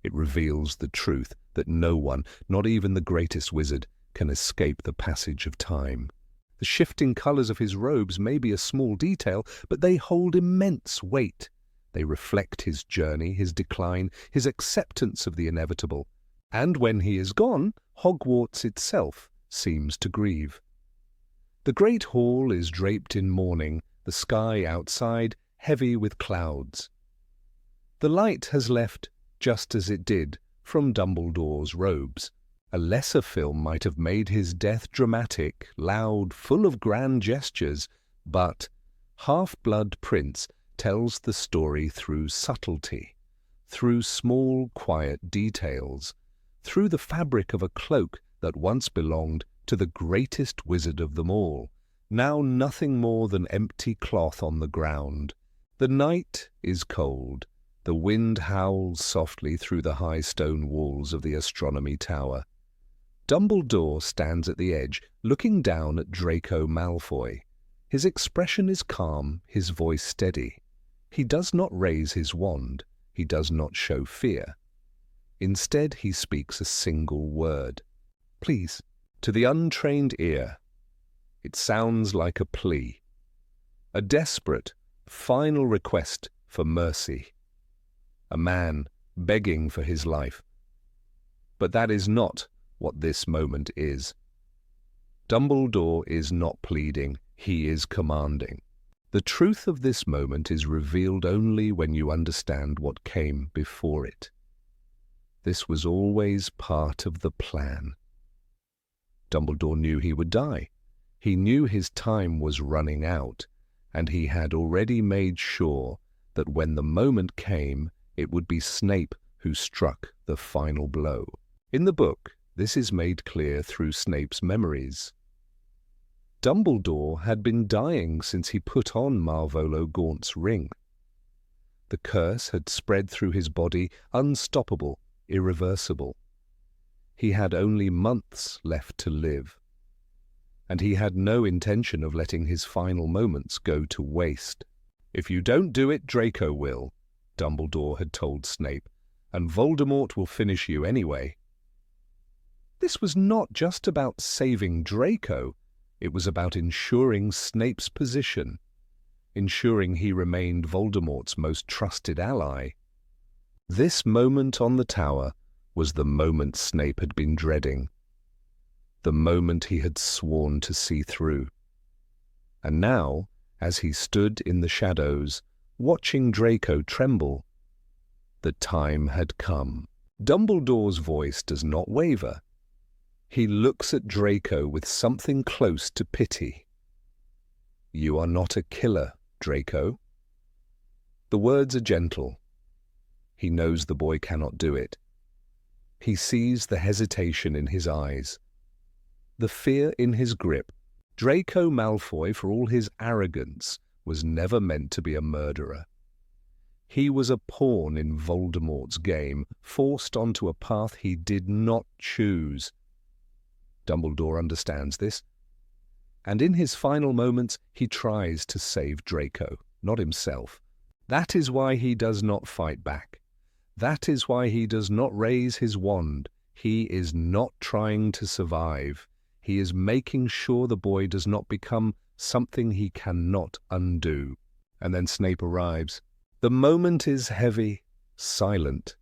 It reveals the truth that no one, not even the greatest wizard, can escape the passage of time. The shifting colours of his robes may be a small detail, but they hold immense weight. They reflect his journey, his decline, his acceptance of the inevitable. And when he is gone, Hogwarts itself seems to grieve. The great hall is draped in mourning, the sky outside heavy with clouds. The light has left just as it did from Dumbledore's robes. A lesser film might have made his death dramatic, loud, full of grand gestures, but Half-Blood Prince tells the story through subtlety, through small, quiet details, through the fabric of a cloak that once belonged to the greatest wizard of them all, now nothing more than empty cloth on the ground. The night is cold. The wind howls softly through the high stone walls of the astronomy tower. Dumbledore stands at the edge, looking down at Draco Malfoy. His expression is calm, his voice steady. He does not raise his wand. He does not show fear. Instead, he speaks a single word. Please. To the untrained ear, it sounds like a plea, a desperate, final request for mercy. A man begging for his life. But that is not what this moment is. Dumbledore is not pleading, he is commanding. The truth of this moment is revealed only when you understand what came before it. This was always part of the plan. Dumbledore knew he would die. He knew his time was running out, and he had already made sure that when the moment came, it would be Snape who struck the final blow. In the book, this is made clear through Snape's memories. Dumbledore had been dying since he put on Marvolo Gaunt's ring. The curse had spread through his body, unstoppable, irreversible. He had only months left to live, and he had no intention of letting his final moments go to waste. "If you don't do it, Draco will," Dumbledore had told Snape, "and Voldemort will finish you anyway." This was not just about saving Draco, it was about ensuring Snape's position, ensuring he remained Voldemort's most trusted ally. This moment on the tower was the moment Snape had been dreading, the moment he had sworn to see through. And now, as he stood in the shadows, watching Draco tremble, the time had come. Dumbledore's voice does not waver. He looks at Draco with something close to pity. "You are not a killer, Draco." The words are gentle. He knows the boy cannot do it. He sees the hesitation in his eyes, the fear in his grip. Draco Malfoy, for all his arrogance, was never meant to be a murderer. He was a pawn in Voldemort's game, forced onto a path he did not choose. Dumbledore understands this, and in his final moments he tries to save Draco, not himself. That is why he does not fight back. That is why he does not raise his wand. He is not trying to survive. He is making sure the boy does not become something he cannot undo. And then Snape arrives. The moment is heavy, silent.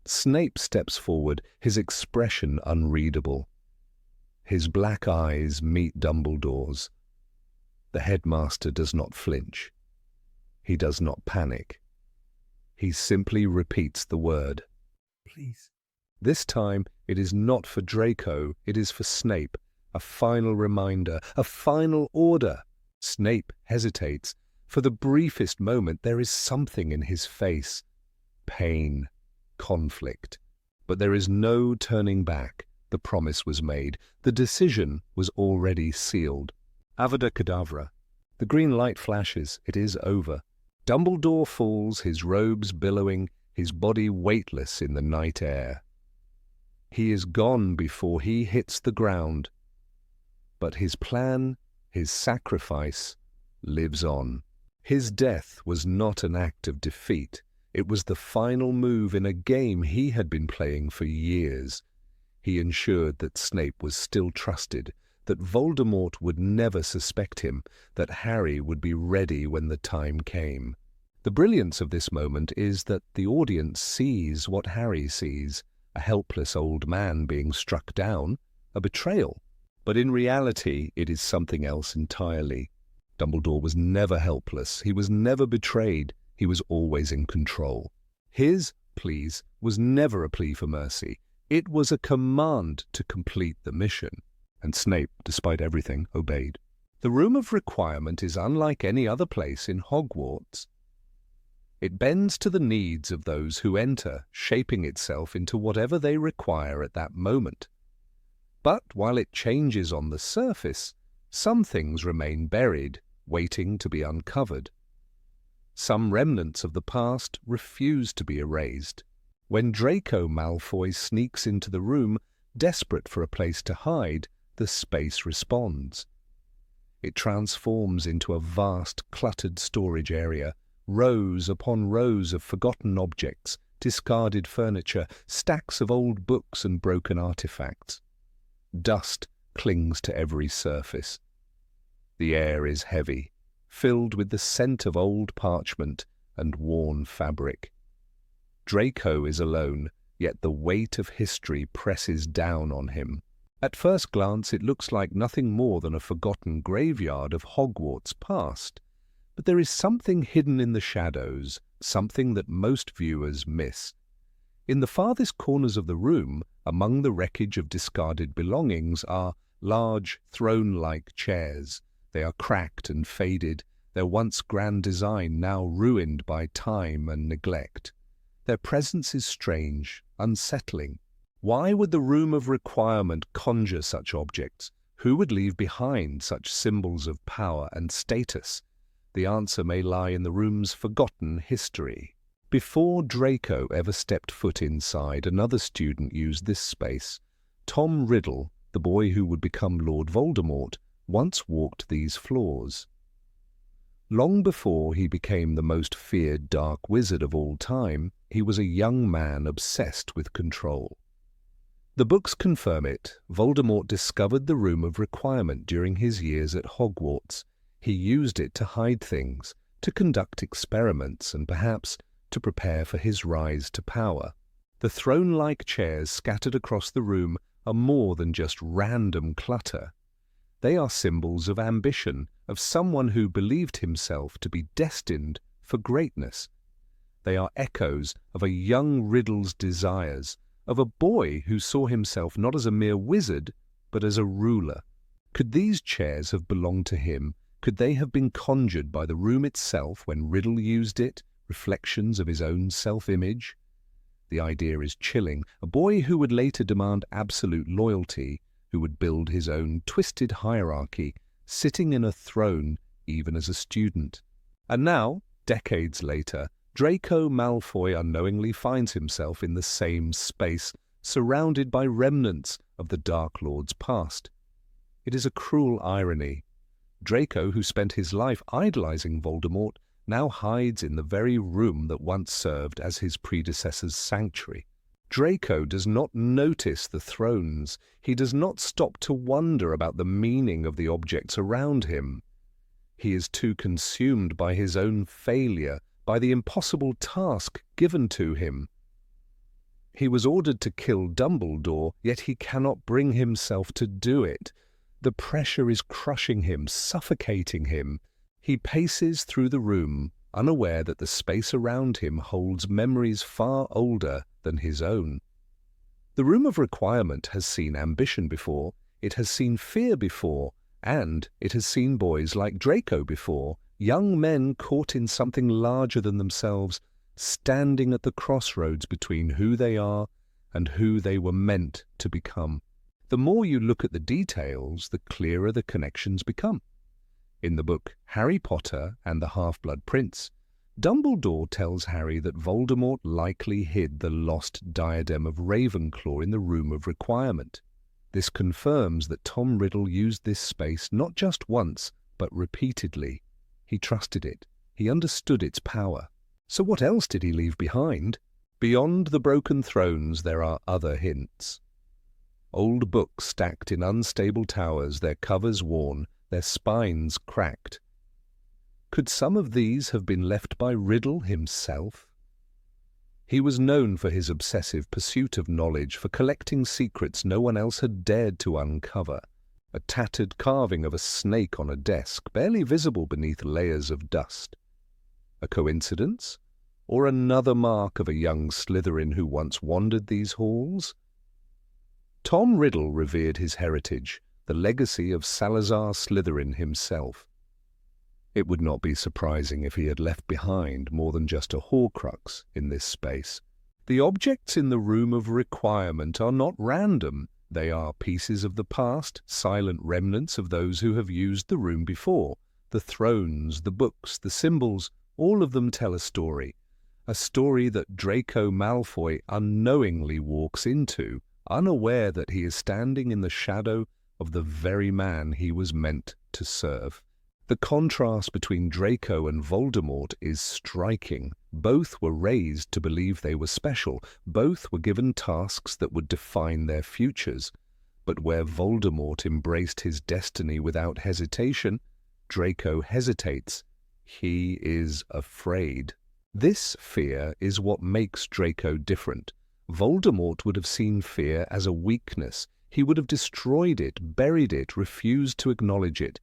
Snape steps forward, his expression unreadable. His black eyes meet Dumbledore's. The headmaster does not flinch. He does not panic. He simply repeats the word. "Please." This time it is not for Draco, it is for Snape. A final reminder, a final order. Snape hesitates. For the briefest moment there is something in his face. Pain, conflict. But there is no turning back. The promise was made. The decision was already sealed. Avada Kedavra. The green light flashes. It is over. Dumbledore falls, his robes billowing, his body weightless in the night air. He is gone before he hits the ground. But his plan, his sacrifice, lives on. His death was not an act of defeat. It was the final move in a game he had been playing for years. He ensured that Snape was still trusted, that Voldemort would never suspect him, that Harry would be ready when the time came. The brilliance of this moment is that the audience sees what Harry sees, a helpless old man being struck down, a betrayal. But in reality, it is something else entirely. Dumbledore was never helpless. He was never betrayed. He was always in control. His pleas was never a plea for mercy. It was a command to complete the mission. And Snape, despite everything, obeyed. The Room of Requirement is unlike any other place in Hogwarts. It bends to the needs of those who enter, shaping itself into whatever they require at that moment. But while it changes on the surface, some things remain buried, waiting to be uncovered. Some remnants of the past refuse to be erased. When Draco Malfoy sneaks into the room, desperate for a place to hide, the space responds. It transforms into a vast, cluttered storage area, rows upon rows of forgotten objects, discarded furniture, stacks of old books and broken artifacts. Dust clings to every surface. The air is heavy, filled with the scent of old parchment and worn fabric. Draco is alone, yet the weight of history presses down on him. At first glance it looks like nothing more than a forgotten graveyard of Hogwarts' past, but there is something hidden in the shadows, something that most viewers miss. In the farthest corners of the room, among the wreckage of discarded belongings, are large, throne-like chairs. They are cracked and faded, their once grand design now ruined by time and neglect. Their presence is strange, unsettling. Why would the Room of Requirement conjure such objects? Who would leave behind such symbols of power and status? The answer may lie in the room's forgotten history. Before Draco ever stepped foot inside, another student used this space. Tom Riddle, the boy who would become Lord Voldemort, once walked these floors. Long before he became the most feared dark wizard of all time, he was a young man obsessed with control. The books confirm it. Voldemort discovered the Room of Requirement during his years at Hogwarts. He used it to hide things, to conduct experiments, and perhaps to prepare for his rise to power. The throne-like chairs scattered across the room are more than just random clutter. They are symbols of ambition, of someone who believed himself to be destined for greatness. They are echoes of a young Riddle's desires, of a boy who saw himself not as a mere wizard, but as a ruler. Could these chairs have belonged to him? Could they have been conjured by the room itself when Riddle used it, reflections of his own self-image? The idea is chilling. A boy who would later demand absolute loyalty, who would build his own twisted hierarchy, sitting in a throne even as a student. And now, decades later, Draco Malfoy unknowingly finds himself in the same space, surrounded by remnants of the Dark Lord's past. It is a cruel irony. Draco, who spent his life idolizing Voldemort, now hides in the very room that once served as his predecessor's sanctuary. Draco does not notice the thrones. He does not stop to wonder about the meaning of the objects around him. He is too consumed by his own failure, by the impossible task given to him. He was ordered to kill Dumbledore, yet he cannot bring himself to do it. The pressure is crushing him, suffocating him. He paces through the room, unaware that the space around him holds memories far older than his own. The Room of Requirement has seen ambition before, it has seen fear before, and it has seen boys like Draco before, young men caught in something larger than themselves, standing at the crossroads between who they are and who they were meant to become. The more you look at the details, the clearer the connections become. In the book Harry Potter and the Half-Blood Prince, Dumbledore tells Harry that Voldemort likely hid the lost diadem of Ravenclaw in the Room of Requirement. This confirms that Tom Riddle used this space not just once, but repeatedly. He trusted it. He understood its power. So what else did he leave behind? Beyond the broken thrones, there are other hints. Old books stacked in unstable towers, their covers worn, their spines cracked. Could some of these have been left by Riddle himself? He was known for his obsessive pursuit of knowledge, for collecting secrets no one else had dared to uncover. A tattered carving of a snake on a desk, barely visible beneath layers of dust. A coincidence? Or another mark of a young Slytherin who once wandered these halls? Tom Riddle revered his heritage, the legacy of Salazar Slytherin himself. It would not be surprising if he had left behind more than just a Horcrux in this space. The objects in the Room of Requirement are not random. They are pieces of the past, silent remnants of those who have used the room before. The thrones, the books, the symbols, all of them tell a story that Draco Malfoy unknowingly walks into, unaware that he is standing in the shadow of the very man he was meant to serve. The contrast between Draco and Voldemort is striking. Both were raised to believe they were special. Both were given tasks that would define their futures. But where Voldemort embraced his destiny without hesitation, Draco hesitates. He is afraid. This fear is what makes Draco different. Voldemort would have seen fear as a weakness. He would have destroyed it, buried it, refused to acknowledge it.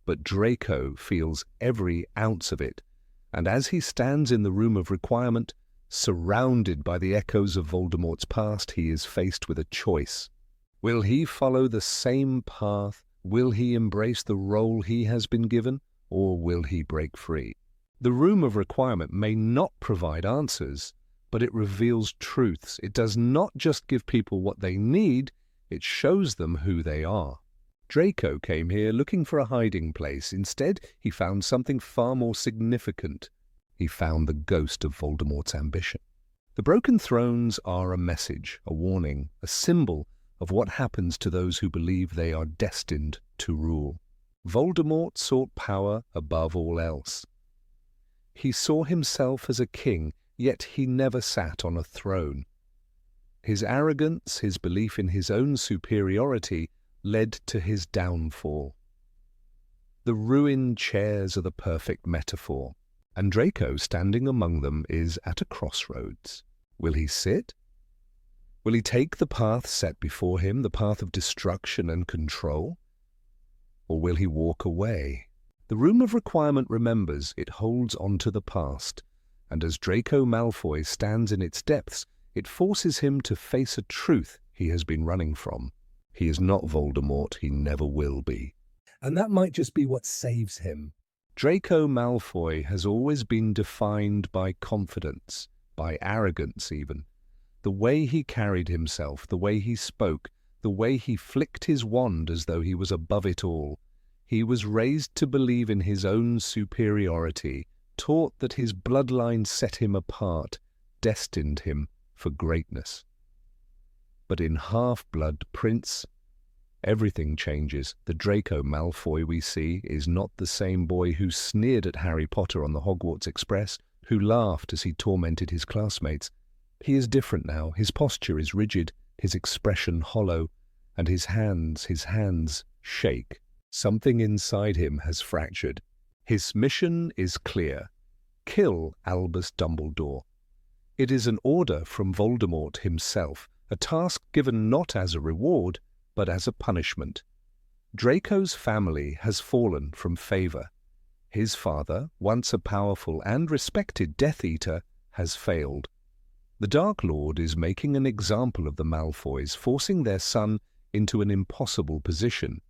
But Draco feels every ounce of it, and as he stands in the Room of Requirement, surrounded by the echoes of Voldemort's past, he is faced with a choice. Will he follow the same path? Will he embrace the role he has been given? Or will he break free? The Room of Requirement may not provide answers, but it reveals truths. It does not just give people what they need, it shows them who they are. Draco came here looking for a hiding place. Instead, he found something far more significant. He found the ghost of Voldemort's ambition. The broken thrones are a message, a warning, a symbol of what happens to those who believe they are destined to rule. Voldemort sought power above all else. He saw himself as a king, yet he never sat on a throne. His arrogance, his belief in his own superiority, led to his downfall. The ruined chairs are the perfect metaphor, and Draco, standing among them, is at a crossroads. Will he sit? Will he take the path set before him, the path of destruction and control? Or will he walk away? The Room of Requirement remembers, it holds on to the past, and as Draco Malfoy stands in its depths, it forces him to face a truth he has been running from. He is not Voldemort, he never will be. And that might just be what saves him. Draco Malfoy has always been defined by confidence, by arrogance even. The way he carried himself, the way he spoke, the way he flicked his wand as though he was above it all. He was raised to believe in his own superiority, taught that his bloodline set him apart, destined him for greatness. But in Half-Blood Prince, everything changes. The Draco Malfoy we see is not the same boy who sneered at Harry Potter on the Hogwarts Express, who laughed as he tormented his classmates. He is different now. His posture is rigid, his expression hollow, and his hands shake. Something inside him has fractured. His mission is clear. Kill Albus Dumbledore. It is an order from Voldemort himself, a task given not as a reward, but as a punishment. Draco's family has fallen from favor. His father, once a powerful and respected Death Eater, has failed. The Dark Lord is making an example of the Malfoys, forcing their son into an impossible position.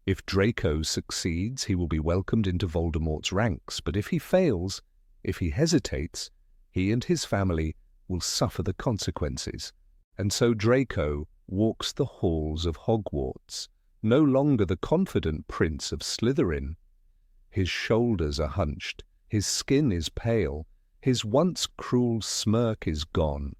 If Draco succeeds, he will be welcomed into Voldemort's ranks, but if he fails, if he hesitates, he and his family will suffer the consequences. And so Draco walks the halls of Hogwarts, no longer the confident prince of Slytherin. His shoulders are hunched, his skin is pale, his once cruel smirk is gone.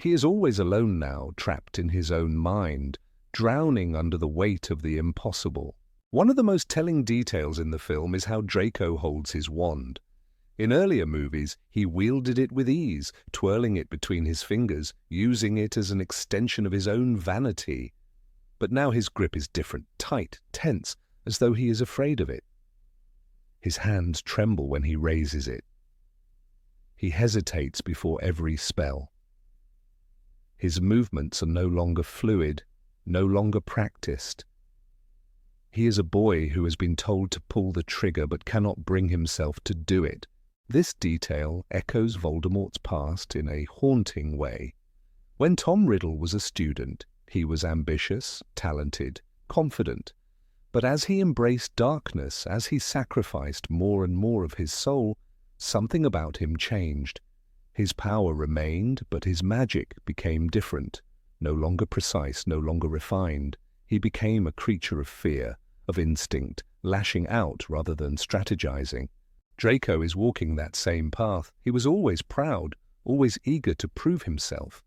He is always alone now, trapped in his own mind, drowning under the weight of the impossible. One of the most telling details in the film is how Draco holds his wand. In earlier movies, he wielded it with ease, twirling it between his fingers, using it as an extension of his own vanity. But now his grip is different, tight, tense, as though he is afraid of it. His hands tremble when he raises it. He hesitates before every spell. His movements are no longer fluid, no longer practiced. He is a boy who has been told to pull the trigger but cannot bring himself to do it. This detail echoes Voldemort's past in a haunting way. When Tom Riddle was a student, he was ambitious, talented, confident. But as he embraced darkness, as he sacrificed more and more of his soul, something about him changed. His power remained, but his magic became different. No longer precise, no longer refined. He became a creature of fear, of instinct, lashing out rather than strategizing. Draco is walking that same path. He was always proud, always eager to prove himself.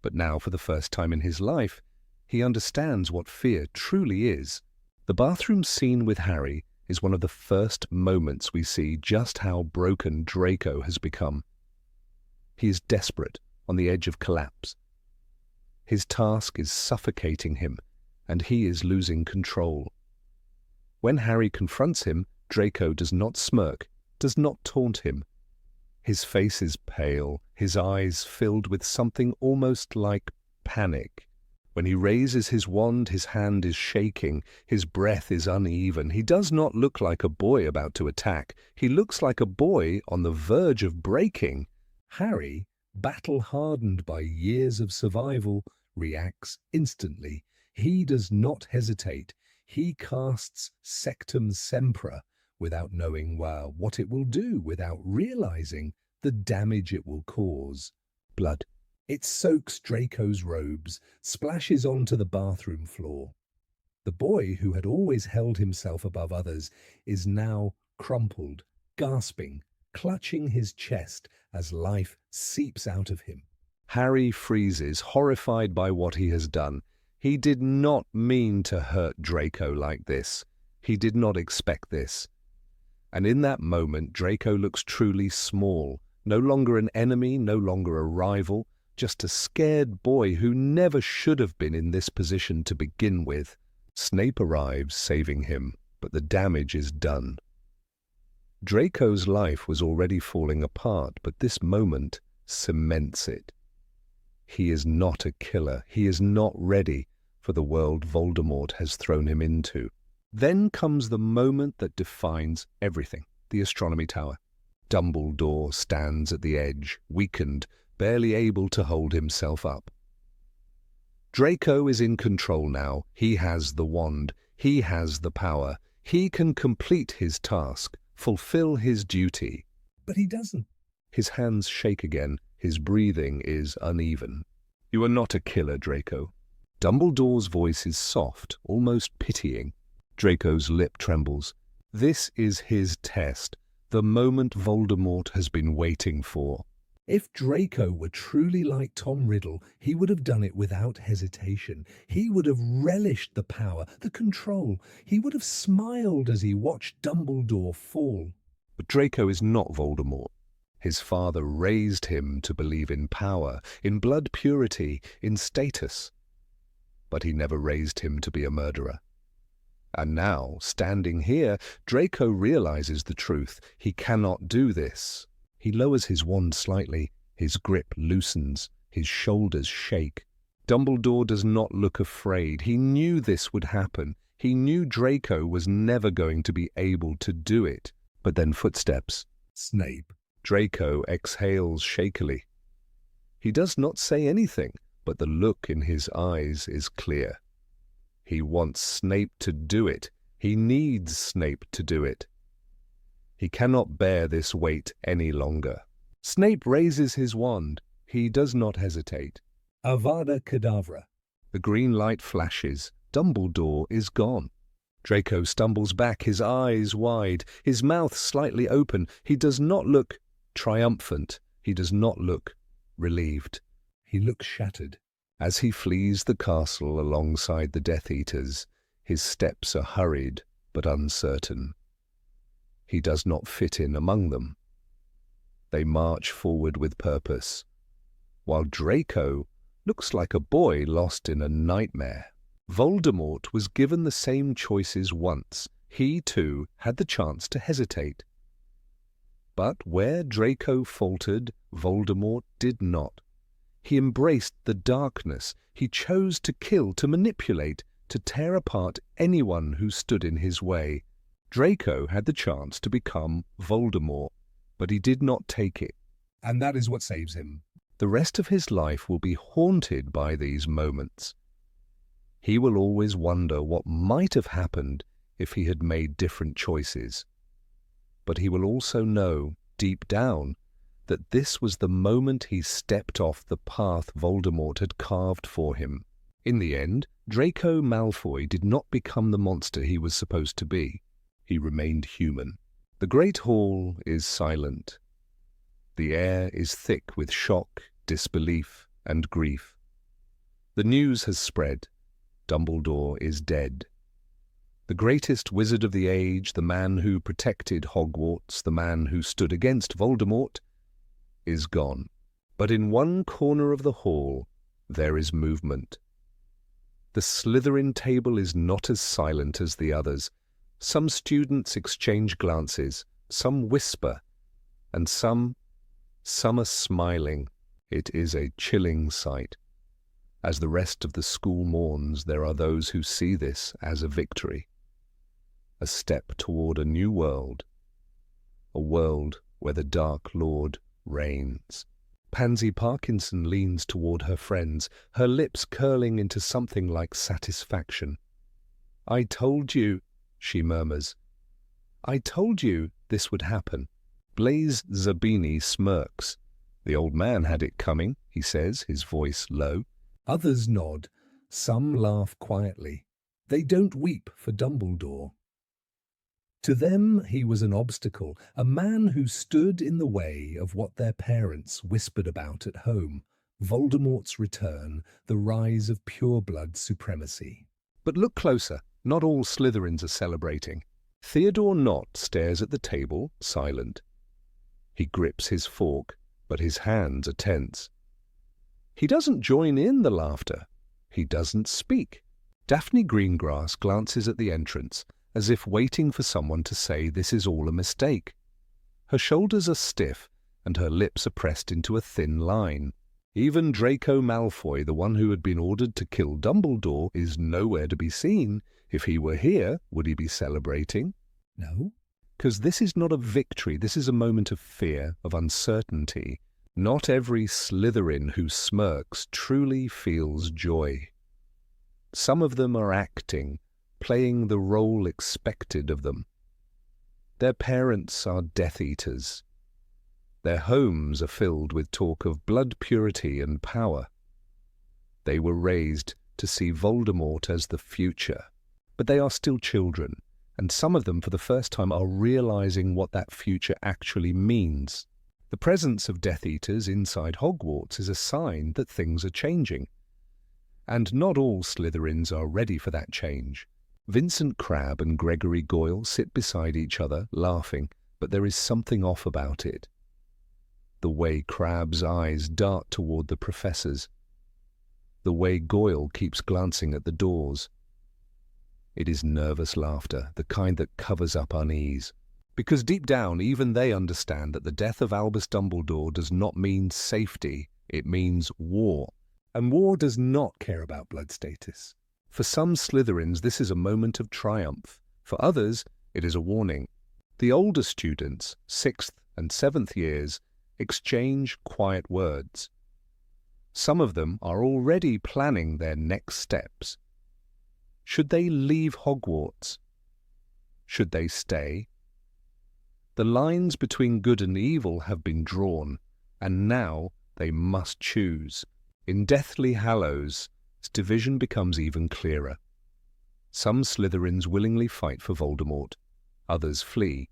But now, for the first time in his life, he understands what fear truly is. The bathroom scene with Harry is one of the first moments we see just how broken Draco has become. He is desperate, on the edge of collapse. His task is suffocating him, and he is losing control. When Harry confronts him, Draco does not smirk, does not taunt him. His face is pale, his eyes filled with something almost like panic. When he raises his wand, his hand is shaking, his breath is uneven. He does not look like a boy about to attack. He looks like a boy on the verge of breaking. Harry, battle-hardened by years of survival, reacts instantly. He does not hesitate. He casts Sectum Sempra without knowing what it will do, without realizing the damage it will cause. Blood. It soaks Draco's robes, splashes onto the bathroom floor. The boy, who had always held himself above others, is now crumpled, gasping, clutching his chest as life seeps out of him. Harry freezes, horrified by what he has done. He did not mean to hurt Draco like this. He did not expect this. And in that moment, Draco looks truly small, no longer an enemy, no longer a rival, just a scared boy who never should have been in this position to begin with. Snape arrives, saving him, but the damage is done. Draco's life was already falling apart, but this moment cements it. He is not a killer. He is not ready for the world Voldemort has thrown him into. Then comes the moment that defines everything, the astronomy tower. Dumbledore stands at the edge, weakened, barely able to hold himself up. Draco is in control now. He has the wand. He has the power. He can complete his task, fulfill his duty. But he doesn't. His hands shake again. His breathing is uneven. You are not a killer, Draco. Dumbledore's voice is soft, almost pitying. Draco's lip trembles. This is his test, the moment Voldemort has been waiting for. If Draco were truly like Tom Riddle, he would have done it without hesitation. He would have relished the power, the control. He would have smiled as he watched Dumbledore fall. But Draco is not Voldemort. His father raised him to believe in power, in blood purity, in status. But he never raised him to be a murderer. And now, standing here, Draco realizes the truth. He cannot do this. He lowers his wand slightly. His grip loosens. His shoulders shake. Dumbledore does not look afraid. He knew this would happen. He knew Draco was never going to be able to do it. But then footsteps. Snape. Draco exhales shakily. He does not say anything, but the look in his eyes is clear. He wants Snape to do it. He needs Snape to do it. He cannot bear this weight any longer. Snape raises his wand. He does not hesitate. Avada Kedavra. The green light flashes. Dumbledore is gone. Draco stumbles back, his eyes wide, his mouth slightly open. He does not look triumphant. He does not look relieved. He looks shattered. As he flees the castle alongside the Death Eaters, his steps are hurried but uncertain. He does not fit in among them. They march forward with purpose, while Draco looks like a boy lost in a nightmare. Voldemort was given the same choices once. He, too, had the chance to hesitate. But where Draco faltered, Voldemort did not. He embraced the darkness. He chose to kill, to manipulate, to tear apart anyone who stood in his way. Draco had the chance to become Voldemort, but he did not take it. And that is what saves him. The rest of his life will be haunted by these moments. He will always wonder what might have happened if he had made different choices. But he will also know, deep down, that this was the moment he stepped off the path Voldemort had carved for him. In the end, Draco Malfoy did not become the monster he was supposed to be. He remained human. The Great Hall is silent. The air is thick with shock, disbelief, and grief. The news has spread. Dumbledore is dead. The greatest wizard of the age, the man who protected Hogwarts, the man who stood against Voldemort, is gone. But in one corner of the hall, there is movement. The Slytherin table is not as silent as the others. Some students exchange glances, some whisper, and some are smiling. It is a chilling sight. As the rest of the school mourns, there are those who see this as a victory. A step toward a new world. A world where the Dark Lord reigns. Pansy Parkinson leans toward her friends, her lips curling into something like satisfaction. "I told you," she murmurs. "I told you this would happen." Blaise Zabini smirks. "The old man had it coming," he says, his voice low. Others nod. Some laugh quietly. They don't weep for Dumbledore. To them, he was an obstacle, a man who stood in the way of what their parents whispered about at home: Voldemort's return, the rise of pureblood supremacy. But look closer. Not all Slytherins are celebrating. Theodore Nott stares at the table, silent. He grips his fork, but his hands are tense. He doesn't join in the laughter. He doesn't speak. Daphne Greengrass glances at the entrance, as if waiting for someone to say this is all a mistake. Her shoulders are stiff, and her lips are pressed into a thin line. Even Draco Malfoy, the one who had been ordered to kill Dumbledore, is nowhere to be seen. If he were here, would he be celebrating? No? Because this is not a victory, this is a moment of fear, of uncertainty. Not every Slytherin who smirks truly feels joy. Some of them are acting, playing the role expected of them. Their parents are Death Eaters. Their homes are filled with talk of blood purity and power. They were raised to see Voldemort as the future, but they are still children, and some of them for the first time are realizing what that future actually means. The presence of Death Eaters inside Hogwarts is a sign that things are changing. And not all Slytherins are ready for that change. Vincent Crabbe and Gregory Goyle sit beside each other, laughing, but there is something off about it. The way Crabbe's eyes dart toward the professors. The way Goyle keeps glancing at the doors. It is nervous laughter, the kind that covers up unease. Because deep down, even they understand that the death of Albus Dumbledore does not mean safety, it means war. And war does not care about blood status. For some Slytherins, this is a moment of triumph. For others, it is a warning. The older students, 6th and 7th years, exchange quiet words. Some of them are already planning their next steps. Should they leave Hogwarts? Should they stay? The lines between good and evil have been drawn, and now they must choose. In Deathly Hallows, division becomes even clearer. Some Slytherins willingly fight for Voldemort, others flee.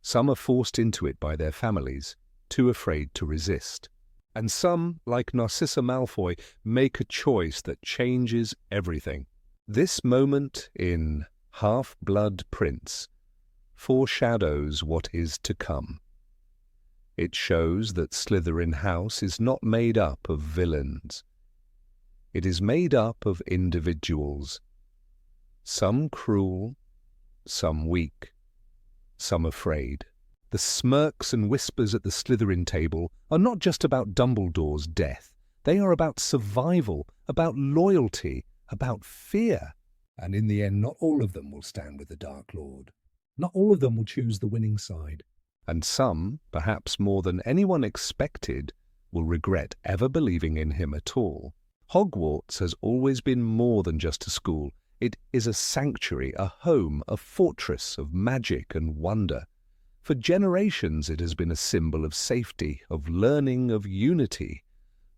Some are forced into it by their families, too afraid to resist. And some, like Narcissa Malfoy, make a choice that changes everything. This moment in Half-Blood Prince foreshadows what is to come. It shows that Slytherin House is not made up of villains. It is made up of individuals, some cruel, some weak, some afraid. The smirks and whispers at the Slytherin table are not just about Dumbledore's death. They are about survival, about loyalty, about fear. And in the end, not all of them will stand with the Dark Lord. Not all of them will choose the winning side. And some, perhaps more than anyone expected, will regret ever believing in him at all. Hogwarts has always been more than just a school. It is a sanctuary, a home, a fortress of magic and wonder. For generations it has been a symbol of safety, of learning, of unity.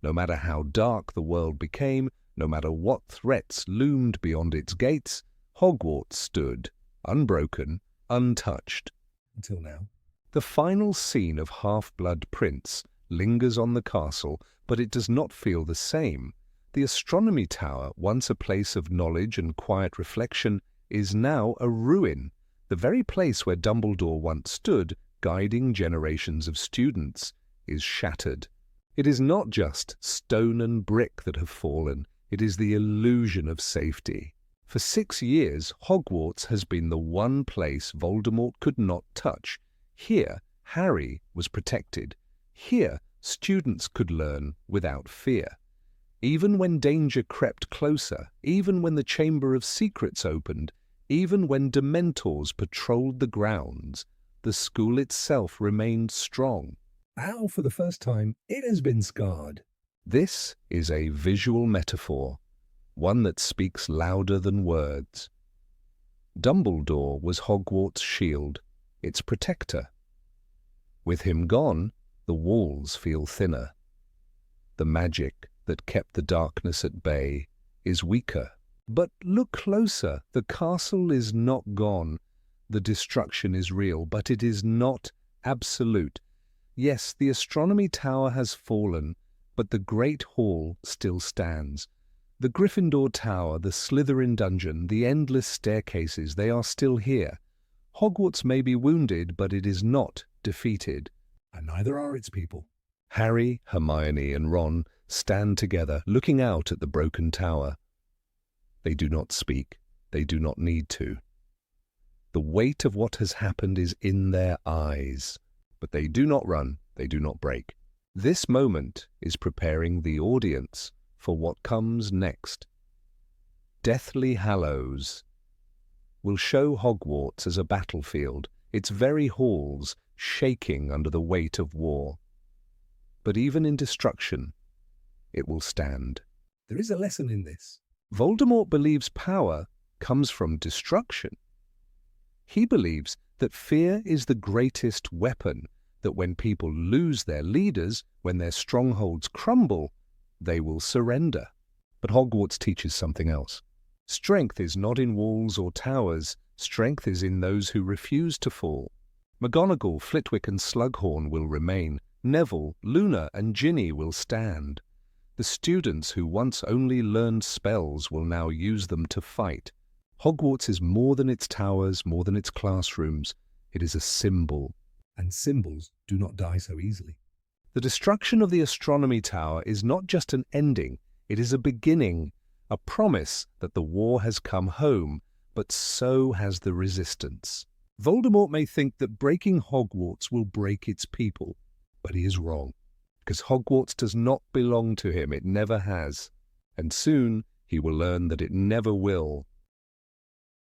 No matter how dark the world became, no matter what threats loomed beyond its gates, Hogwarts stood, unbroken, untouched. Until now. The final scene of Half-Blood Prince lingers on the castle, but it does not feel the same. The astronomy tower, once a place of knowledge and quiet reflection, is now a ruin. The very place where Dumbledore once stood, guiding generations of students, is shattered. It is not just stone and brick that have fallen, it is the illusion of safety. For 6 years, Hogwarts has been the one place Voldemort could not touch. Here, Harry was protected. Here, students could learn without fear. Even when danger crept closer, even when the Chamber of Secrets opened, even when Dementors patrolled the grounds, the school itself remained strong. Now, for the first time, it has been scarred. This is a visual metaphor, one that speaks louder than words. Dumbledore was Hogwarts' shield, its protector. With him gone, the walls feel thinner. The magic that kept the darkness at bay is weaker. But look closer. The castle is not gone. The destruction is real, but it is not absolute. Yes, the astronomy tower has fallen, but the Great Hall still stands. The Gryffindor Tower, the Slytherin dungeon, the endless staircases, they are still here. Hogwarts may be wounded, but it is not defeated. And neither are its people. Harry, Hermione, and Ron stand together, looking out at the broken tower. They do not speak. They do not need to. The weight of what has happened is in their eyes, but they do not run, they do not break. This moment is preparing the audience for what comes next. Deathly Hallows will show Hogwarts as a battlefield, its very halls shaking under the weight of war. But even in destruction, it will stand. There is a lesson in this. Voldemort believes power comes from destruction. He believes that fear is the greatest weapon, that when people lose their leaders, when their strongholds crumble, they will surrender. But Hogwarts teaches something else. Strength is not in walls or towers. Strength is in those who refuse to fall. McGonagall, Flitwick and Slughorn will remain. Neville, Luna and Ginny will stand. The students who once only learned spells will now use them to fight. Hogwarts is more than its towers, more than its classrooms. It is a symbol. And symbols do not die so easily. The destruction of the astronomy tower is not just an ending, it is a beginning, a promise that the war has come home, but so has the resistance. Voldemort may think that breaking Hogwarts will break its people, but he is wrong, because Hogwarts does not belong to him, it never has, and soon he will learn that it never will.